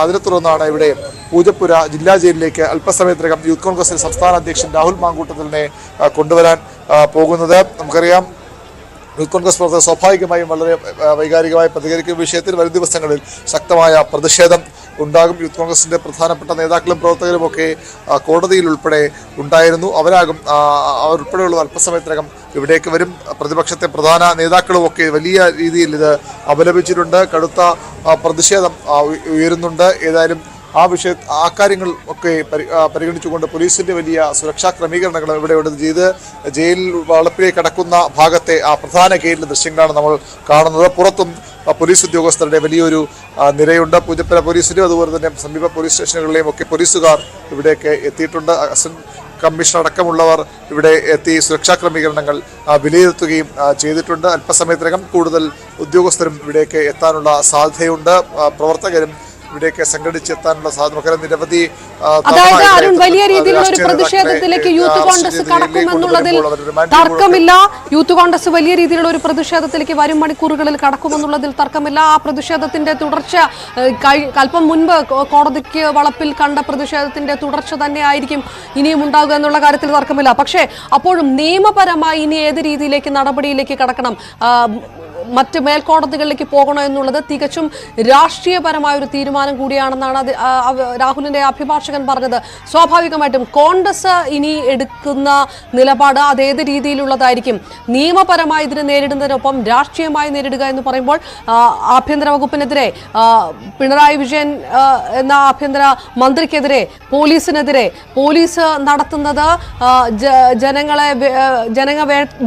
അതിനെ തുടർന്നാണ് ഇവിടെ പൂജപ്പുര ജില്ലാ ജയിലിലേക്ക് അല്പസമയത്തിനകം യൂത്ത് കോൺഗ്രസിന്റെ സംസ്ഥാന അധ്യക്ഷൻ രാഹുൽ മാങ്കൂട്ടത്തിനെ കൊണ്ടുവരാൻ പോകുന്നത്. നമുക്കറിയാം, യൂത്ത് കോൺഗ്രസ് പ്രവർത്തകർ സ്വാഭാവികമായും വളരെ വൈകാരികമായി പ്രതികരിക്കുന്ന വിഷയത്തിൽ വരും ദിവസങ്ങളിൽ ശക്തമായ പ്രതിഷേധം ഉണ്ടാകും. യൂത്ത് കോൺഗ്രസിന്റെ പ്രധാനപ്പെട്ട നേതാക്കളും പ്രവർത്തകരും ഒക്കെ കോടതിയിൽ ഉൾപ്പെടെ ഉണ്ടായിരുന്നു. അവരുൾപ്പെടെയുള്ള അല്പസമയത്തിനകം ഇവിടേക്ക് വരും. പ്രതിപക്ഷത്തെ പ്രധാന നേതാക്കളും ഒക്കെ വലിയ രീതിയിൽ ഇത് അപലപിച്ചിട്ടുണ്ട്. കടുത്ത പ്രതിഷേധം ഉയരുന്നുണ്ട്. ഏതായാലും ആ കാര്യങ്ങൾ ഒക്കെ പരിഗണിച്ചുകൊണ്ട് പോലീസിന്റെ വലിയ സുരക്ഷാ ക്രമീകരണങ്ങൾ ഇവിടെ ചെയ്ത് ജയിൽ വളപ്പിലേക്ക് കടക്കുന്ന ഭാഗത്തെ ആ പ്രധാന ഗേറ്റിലെ ദൃശ്യങ്ങളാണ് നമ്മൾ കാണുന്നത്. പുറത്തും പോലീസ് ഉദ്യോഗസ്ഥരുടെ വലിയൊരു നിരയുണ്ട്. പൂജപ്പുര പോലീസിന്റെയും അതുപോലെ തന്നെ സമീപ പോലീസ് സ്റ്റേഷനുകളിലെയും ഒക്കെ പോലീസുകാർ ഇവിടേക്ക് എത്തിയിട്ടുണ്ട്. അസിസ്റ്റന്റ് കമ്മീഷണർ അടക്കമുള്ളവർ ഇവിടെ എത്തി സുരക്ഷാ ക്രമീകരണങ്ങൾ വിലയിരുത്തുകയും ചെയ്തിട്ടുണ്ട്. അല്പസമയത്തിനകം കൂടുതൽ ഉദ്യോഗസ്ഥരും ഇവിടേക്ക് എത്താനുള്ള സാധ്യതയുണ്ട്. പ്രവർത്തകരും ഇവിടേക്ക് സംഘടിച്ചെത്താനുള്ള സാധ്യത നിരവധി. അതായത് അരുൺ, വലിയ രീതിയിലുള്ള ഒരു പ്രതിഷേധത്തിലേക്ക് യൂത്ത് കോൺഗ്രസ് കടക്കുമെന്നുള്ളതിൽ തർക്കമില്ല. യൂത്ത് കോൺഗ്രസ് വലിയ രീതിയിലുള്ള ഒരു പ്രതിഷേധത്തിലേക്ക് വരും മണിക്കൂറുകളിൽ കടക്കുമെന്നുള്ളതിൽ തർക്കമില്ല. ആ പ്രതിഷേധത്തിന്റെ തുടർച്ച അല്പം മുൻപ് കോടതിക്ക് വളപ്പിൽ കണ്ട പ്രതിഷേധത്തിന്റെ തുടർച്ച തന്നെ ആയിരിക്കും ഇനിയും ഉണ്ടാകുക എന്നുള്ള കാര്യത്തിൽ തർക്കമില്ല. പക്ഷേ അപ്പോഴും നിയമപരമായി ഇനി ഏത് രീതിയിലേക്ക് നടപടിയിലേക്ക് കടക്കണം, മറ്റ് മേൽക്കോടതികളിലേക്ക് പോകണോ എന്നുള്ളത് തികച്ചും രാഷ്ട്രീയപരമായ ഒരു തീരുമാനം കൂടിയാണെന്നാണ് രാഹുലിന്റെ അഭിഭാഷകൻ പറഞ്ഞത്. സ്വാഭാവികമായിട്ടും കോൺഗ്രസ് ഇനി എടുക്കുന്ന നിലപാട് അതേത് രീതിയിലുള്ളതായിരിക്കും. നിയമപരമായി ഇതിനെ നേരിടുന്നതിനൊപ്പം രാഷ്ട്രീയമായി നേരിടുക എന്ന് പറയുമ്പോൾ ആഭ്യന്തര വകുപ്പിനെതിരെ, പിണറായി വിജയൻ എന്ന ആഭ്യന്തര മന്ത്രിക്കെതിരെ, പോലീസിനെതിരെ പോലീസ് നടത്തുന്നത് ജനങ്ങ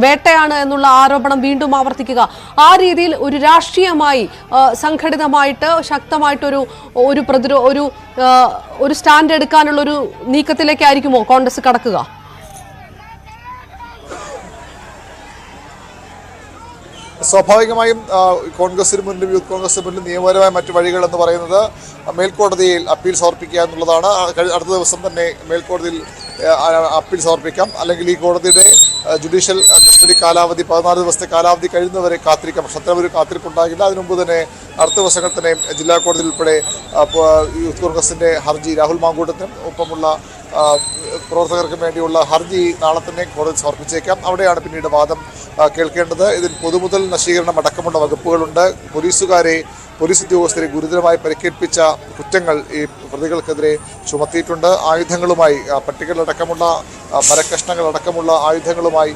വേട്ടയാണ് എന്നുള്ള ആരോപണം വീണ്ടും ആവർത്തിക്കുക, ആ രീതിയിൽ ഒരു രാഷ്ട്രീയമായി സംഘടിതമായിട്ട് ശക്തമായിട്ടൊരു ഒരു സ്റ്റാൻഡ് എടുക്കാനുള്ള ഒരു നീക്കത്തിലേക്കായിരിക്കുമോ കോൺഗ്രസ് കടക്കുക? സ്വാഭാവികമായും കോൺഗ്രസിന് മുന്നിലും യൂത്ത് കോൺഗ്രസിന് മുന്നിലും നിയമപരമായ മറ്റു വഴികൾ എന്ന് പറയുന്നത് മേൽക്കോടതിയിൽ അപ്പീൽ സമർപ്പിക്കുക എന്നുള്ളതാണ്. അടുത്ത ദിവസം തന്നെ മേൽക്കോടതിയിൽ അപ്പീൽ സമർപ്പിക്കാം. അല്ലെങ്കിൽ ഈ കോടതിയുടെ ജുഡീഷ്യൽ കസ്റ്റഡി കാലാവധി 14 ദിവസത്തെ കാലാവധി കഴിയുന്നവരെ കാത്തിരിക്കാം. പക്ഷെ അത്തരമൊരു കാത്തിരിപ്പുണ്ടാകില്ല. അതിനു മുമ്പ് തന്നെ അടുത്ത ദിവസങ്ങൾ തന്നെ ജില്ലാ കോടതിയിൽ ഉൾപ്പെടെ യൂത്ത് കോൺഗ്രസിന്റെ ഹർജി, രാഹുൽ മാങ്കൂട്ടത്തിനും ഒപ്പമുള്ള പ്രവർത്തകർക്കും വേണ്ടിയുള്ള ഹർജി നാളെ തന്നെ കോടതി സമർപ്പിച്ചേക്കാം. അവിടെയാണ് പിന്നീട് വാദം കേൾക്കേണ്ടത്. ഇതിൽ പൊതുമുതൽ നശീകരണം അടക്കമുള്ള വകുപ്പുകളുണ്ട്. പോലീസ് ഉദ്യോഗസ്ഥരെ ഗുരുതരമായി പരിക്കേൽപ്പിച്ച കുറ്റങ്ങൾ ഈ പ്രതികൾക്കെതിരെ ചുമത്തിയിട്ടുണ്ട്. ആയുധങ്ങളുമായി, പട്ടികളടക്കമുള്ള മരക്കഷ്ണങ്ങളടക്കമുള്ള ആയുധങ്ങളുമായി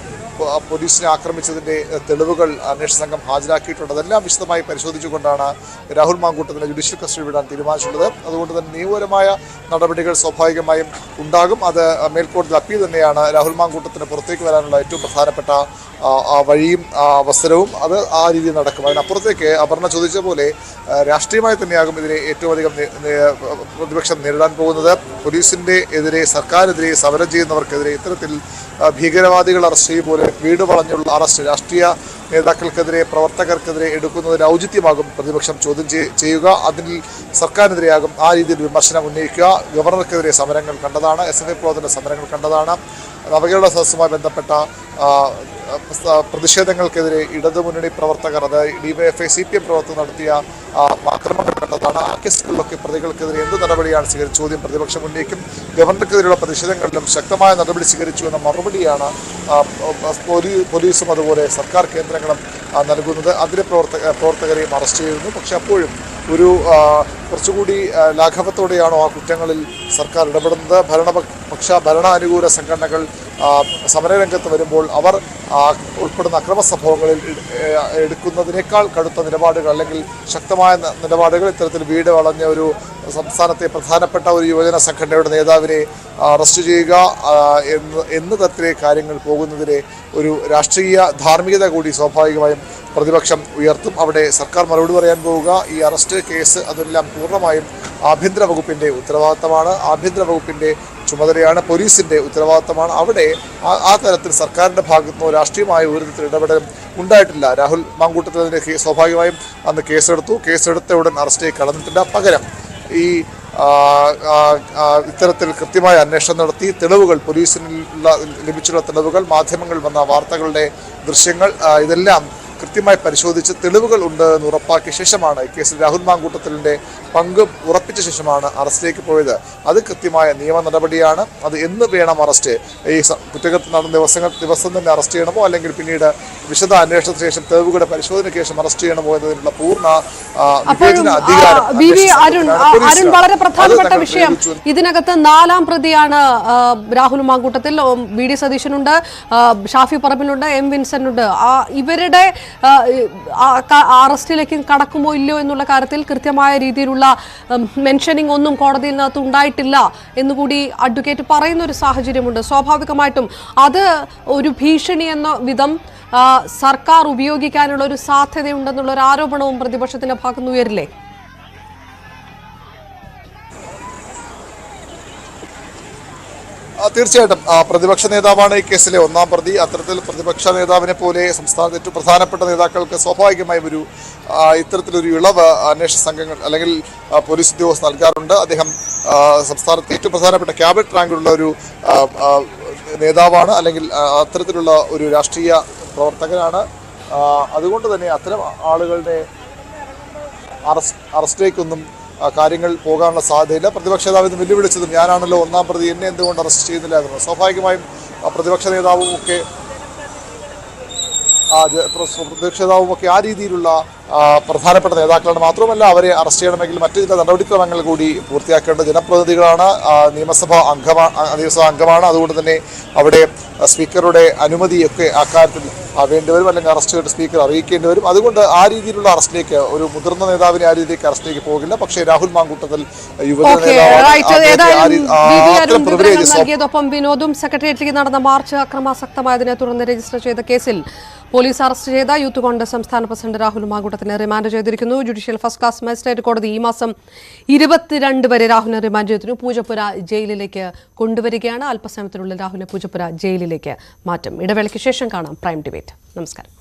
പോലീസിനെ ആക്രമിച്ചതിന്റെ തെളിവുകൾ അന്വേഷണ സംഘം ഹാജരാക്കിയിട്ടുണ്ട്. അതെല്ലാം വിശദമായി പരിശോധിച്ചുകൊണ്ടാണ് രാഹുൽ മാങ്കൂട്ടത്തിനെ ജുഡീഷ്യൽ കസ്റ്റഡി വിടാൻ തീരുമാനിച്ചിട്ടുള്ളത്. അതുകൊണ്ട് തന്നെ നിയമപരമായ നടപടികൾ സ്വാഭാവികമായും ഉണ്ടാകും. അത് മേൽക്കോടതി അപ്പീൽ തന്നെയാണ് രാഹുൽ മാങ്കൂട്ടത്തിന് പുറത്തേക്ക് വരാനുള്ള ഏറ്റവും പ്രധാനപ്പെട്ട വഴിയും അവസരവും. അത് ആ രീതിയിൽ നടക്കും. അതിനപ്പുറത്തേക്ക് അപർണ ചോദിച്ച പോലെ രാഷ്ട്രീയമായി തന്നെയാകും ഇതിനെ ഏറ്റവും അധികം പ്രതിപക്ഷം നേരിടാൻ പോകുന്നത്. പോലീസിന്റെ എതിരെ, സർക്കാരിനെതിരെ സമരം ചെയ്യുന്നവർക്കെതിരെ ഇത്തരത്തിൽ ഭീകരവാദികൾ അറസ്റ്റ് ചെയ്യുമ്പോൾ വീട് വളഞ്ഞുള്ള അറസ്റ്റ് രാഷ്ട്രീയ നേതാക്കൾക്കെതിരെ, പ്രവർത്തകർക്കെതിരെ എടുക്കുന്നതിന് ഔചിത്യമാകും പ്രതിപക്ഷം ചോദ്യം ചെയ്യുക. അതിൽ സർക്കാരിനെതിരെയാകും ആ രീതിയിൽ വിമർശനം ഉന്നയിക്കുക. ഗവർണർക്കെതിരെ സമരങ്ങൾ കണ്ടതാണ്, SFI പ്രവർത്തന സമരങ്ങൾ കണ്ടതാണ്. നവകേരള സദസ്സുമായി ബന്ധപ്പെട്ട പ്രതിഷേധങ്ങൾക്കെതിരെ ഇടതുമുന്നണി പ്രവർത്തകർ, അതായത് ഡിവൈഎഫ്ഐ CPM പ്രവർത്തകർ നടത്തിയ ആക്രമണങ്ങൾ കണ്ടതാണ്. ആ കേസുകളിലൊക്കെ പ്രതികൾക്കെതിരെ എന്ത് നടപടിയാണ് സ്വീകരിച്ചത് ചോദ്യം പ്രതിപക്ഷം ഉന്നയിക്കും. ഗവർണർക്കെതിരെയുള്ള പ്രതിഷേധങ്ങളിലും ശക്തമായ നടപടി സ്വീകരിച്ചു എന്ന മറുപടിയാണ് പോലീസും അതുപോലെ സർക്കാർ കേന്ദ്രങ്ങളും നൽകുന്നത്. അതിലെ പ്രവർത്തകരെയും അറസ്റ്റ് ചെയ്യുന്നു. പക്ഷെ അപ്പോഴും ഒരു കുറച്ചുകൂടി ലാഘവത്തോടെയാണോ ആ കുറ്റങ്ങളിൽ സർക്കാർ ഇടപെടുന്നത്? ഭരണാനുകൂല സംഘടനകൾ സമരരംഗത്ത് വരുമ്പോൾ അവർ ഉൾപ്പെടുന്ന അക്രമ സംഭവങ്ങളിൽ എടുക്കുന്നതിനേക്കാൾ കടുത്ത നിലപാടുകൾ അല്ലെങ്കിൽ ശക്തമായ നിലപാടുകൾ, ഇത്തരത്തിൽ വീട് വളഞ്ഞ ഒരു സംസ്ഥാനത്തെ പ്രധാനപ്പെട്ട ഒരു യുവജന സംഘടനയുടെ നേതാവിനെ അറസ്റ്റ് ചെയ്യുക എന്ന തരത്തിലെ കാര്യങ്ങൾ പോകുന്നതിലെ ഒരു രാഷ്ട്രീയ ധാർമ്മികത കൂടി സ്വാഭാവികമായും പ്രതിപക്ഷം ഉയർത്തും. അവിടെ സർക്കാർ മറുപടി പറയാൻ പോവുക. ഈ അറസ്റ്റ് കേസ് അതെല്ലാം പൂർണ്ണമായും ആഭ്യന്തര വകുപ്പിന്റെ ഉത്തരവാദിത്തമാണ്, ആഭ്യന്തര വകുപ്പിന്റെ ചുമതലയാണ്, പോലീസിന്റെ ഉത്തരവാദിത്തമാണ്. അവിടെ ആ തരത്തിൽ സർക്കാരിന്റെ ഭാഗത്തുനിന്നോ രാഷ്ട്രീയമായ ഒരു തരത്തിൽ ഇടപെടലും ഉണ്ടായിട്ടില്ല. രാഹുൽ മാങ്കൂട്ടത്തിനെതിരെ സ്വാഭാവികമായും അന്ന് കേസെടുത്ത ഉടൻ അറസ്റ്റ് കടന്നിട്ടില്ല. പകരം ഈ ഇത്തരത്തിൽ കൃത്യമായ അന്വേഷണം നടത്തി തെളിവുകൾ, പോലീസിന് ലഭിച്ചുള്ള തെളിവുകൾ, മാധ്യമങ്ങളിൽ വന്ന വാർത്തകളുടെ ദൃശ്യങ്ങൾ, ഇതെല്ലാം കൃത്യമായി പരിശോധിച്ച് തെളിവുകൾ ഉണ്ട് എന്ന് ഉറപ്പാക്കിയ ശേഷമാണ് ഈ കേസിൽ രാഹുൽ മാങ്കൂട്ടത്തിലിന്റെ പങ്ക് ഉറപ്പിച്ച ശേഷമാണ് അറസ്റ്റിലേക്ക് പോയത്. അത് കൃത്യമായ നിയമ നടപടിയാണ്. അത് എന്ന് വേണം അറസ്റ്റ്? ഈ കുറ്റകൃത്യം നടന്ന ദിവസം തന്നെ അറസ്റ്റ് ചെയ്യണമോ, അല്ലെങ്കിൽ പിന്നീട് വിശദ അന്വേഷണത്തിന് ശേഷം തെളിവുകളുടെ പരിശോധനയ്ക്ക് ശേഷം അറസ്റ്റ് ചെയ്യണമോ എന്നതിനുള്ള പൂർണ്ണ വിവേചന അധികാരം അരുൺ, വളരെ പ്രധാനപ്പെട്ട വിഷയം, ഇതിനകത്ത് 4ാം പ്രതിയാണ് രാഹുൽ മാങ്കൂട്ടത്തിൽ. VD സതീശനുണ്ട്, ഷാഫി പറമ്പിലുണ്ട്, M വിൻസെന്റ് ഉണ്ട്. ഇവരുടെ അറസ്റ്റിലേക്ക് കടക്കുമോ ഇല്ലയോ എന്നുള്ള കാര്യത്തിൽ കൃത്യമായ രീതിയിലുള്ള മെൻഷനിങ് ഒന്നും കോടതിയിനകത്ത് ഉണ്ടായിട്ടില്ല എന്നുകൂടി അഡ്വക്കേറ്റ് പറയുന്ന ഒരു സാഹചര്യമുണ്ട്. സ്വാഭാവികമായിട്ടും അത് ഒരു ഭീഷണി എന്ന വിധം സർക്കാർ ഉപയോഗിക്കാനുള്ള ഒരു സാധ്യതയുണ്ടെന്നുള്ള ഒരു ആരോപണവും പ്രതിപക്ഷത്തിന്റെ ഭാഗത്തുനിന്ന് ഉയരില്ലേ? തീർച്ചയായിട്ടും പ്രതിപക്ഷ നേതാവാണ് ഈ കേസിലെ 1ാം പ്രതി. അത്തരത്തിൽ പ്രതിപക്ഷ നേതാവിനെ പോലെ സംസ്ഥാനത്തെ ഏറ്റവും പ്രധാനപ്പെട്ട നേതാക്കൾക്ക് സ്വാഭാവികമായും ഒരു ഇത്തരത്തിലൊരു ഇളവ് അന്വേഷണ സംഘങ്ങൾ അല്ലെങ്കിൽ പോലീസ് ഉദ്യോഗസ്ഥർ നൽകാറുണ്ട്. അദ്ദേഹം സംസ്ഥാനത്തെ ഏറ്റവും പ്രധാനപ്പെട്ട ക്യാബിനറ്റ് റാങ്കിലുള്ള ഒരു നേതാവാണ്, അല്ലെങ്കിൽ അത്തരത്തിലുള്ള ഒരു രാഷ്ട്രീയ പ്രവർത്തകനാണ്. അതുകൊണ്ട് തന്നെ അത്തരം ആളുകളുടെ അറസ്റ്റിലേക്കൊന്നും കാര്യങ്ങൾ പോകാനുള്ള സാധ്യതയില്ല. പ്രതിപക്ഷ നേതാവ് ഇന്ന് വെല്ലുവിളിച്ചതും ഞാനാണല്ലോ 1ാം പ്രതി, എന്നെ എന്തുകൊണ്ട് അറസ്റ്റ് ചെയ്യുന്നില്ല എന്നുള്ളത്. സ്വാഭാവികമായും പ്രതിപക്ഷ നേതാവുമൊക്കെ ആ രീതിയിലുള്ള പ്രധാനപ്പെട്ട നേതാക്കളാണ്. മാത്രമല്ല അവരെ അറസ്റ്റ് ചെയ്യണമെങ്കിൽ മറ്റു ചില നടപടിക്രമങ്ങൾ കൂടി പൂർത്തിയാക്കേണ്ട ജനപ്രതിനിധികളാണ്. നിയമസഭാ അംഗമാണ്. അതുകൊണ്ട് തന്നെ അവിടെ സ്പീക്കറുടെ അനുമതിയൊക്കെ അക്കാര്യത്തിൽ വേണ്ടിവരും, അല്ലെങ്കിൽ അറസ്റ്റ് ചെയ്തിട്ട് സ്പീക്കർ അറിയിക്കേണ്ടി വരും. അതുകൊണ്ട് ആ രീതിയിലുള്ള അറസ്റ്റിലേക്ക് ഒരു മുതിർന്ന നേതാവിനെ ആ രീതിയിലേക്ക് അറസ്റ്റിലേക്ക് പോകില്ല. പക്ഷേ രാഹുൽ മാങ്കൂട്ടത്തിൽ യുവജന നേതാവ് വിനോദും സെക്രട്ടേറിയറ്റിലേക്ക് നടന്ന മാർച്ച് അക്രമാസക്തമായതിനെ തുടർന്ന് രജിസ്റ്റർ ചെയ്ത കേസിൽ പോലീസ് അറസ്റ്റ് ചെയ്ത യൂത്ത് കോൺഗ്രസ് സംസ്ഥാന പ്രസിഡന്റ് രാഹുൽ മാങ്കൂട്ടത്തിനെ റിമാൻഡ് ചെയ്തിരിക്കുന്നു. ജുഡീഷ്യൽ ഫസ്റ്റ് ക്ലാസ് മജിസ്ട്രേറ്റ് കോടതി ഈ മാസം 22 വരെ രാഹുലിനെ റിമാൻഡ് ചെയ്തിരുന്നു. പൂജപ്പുര ജയിലിലേക്ക് കൊണ്ടുവരികയാണ്. അല്പസമയത്തിനുള്ളിൽ രാഹുലിനെ പൂജപ്പുര ജയിലിലേക്ക് മാറ്റും. ഇടവേളയ്ക്ക് ശേഷം കാണാം പ്രൈം ഡിബേറ്റ്. നമസ്കാരം.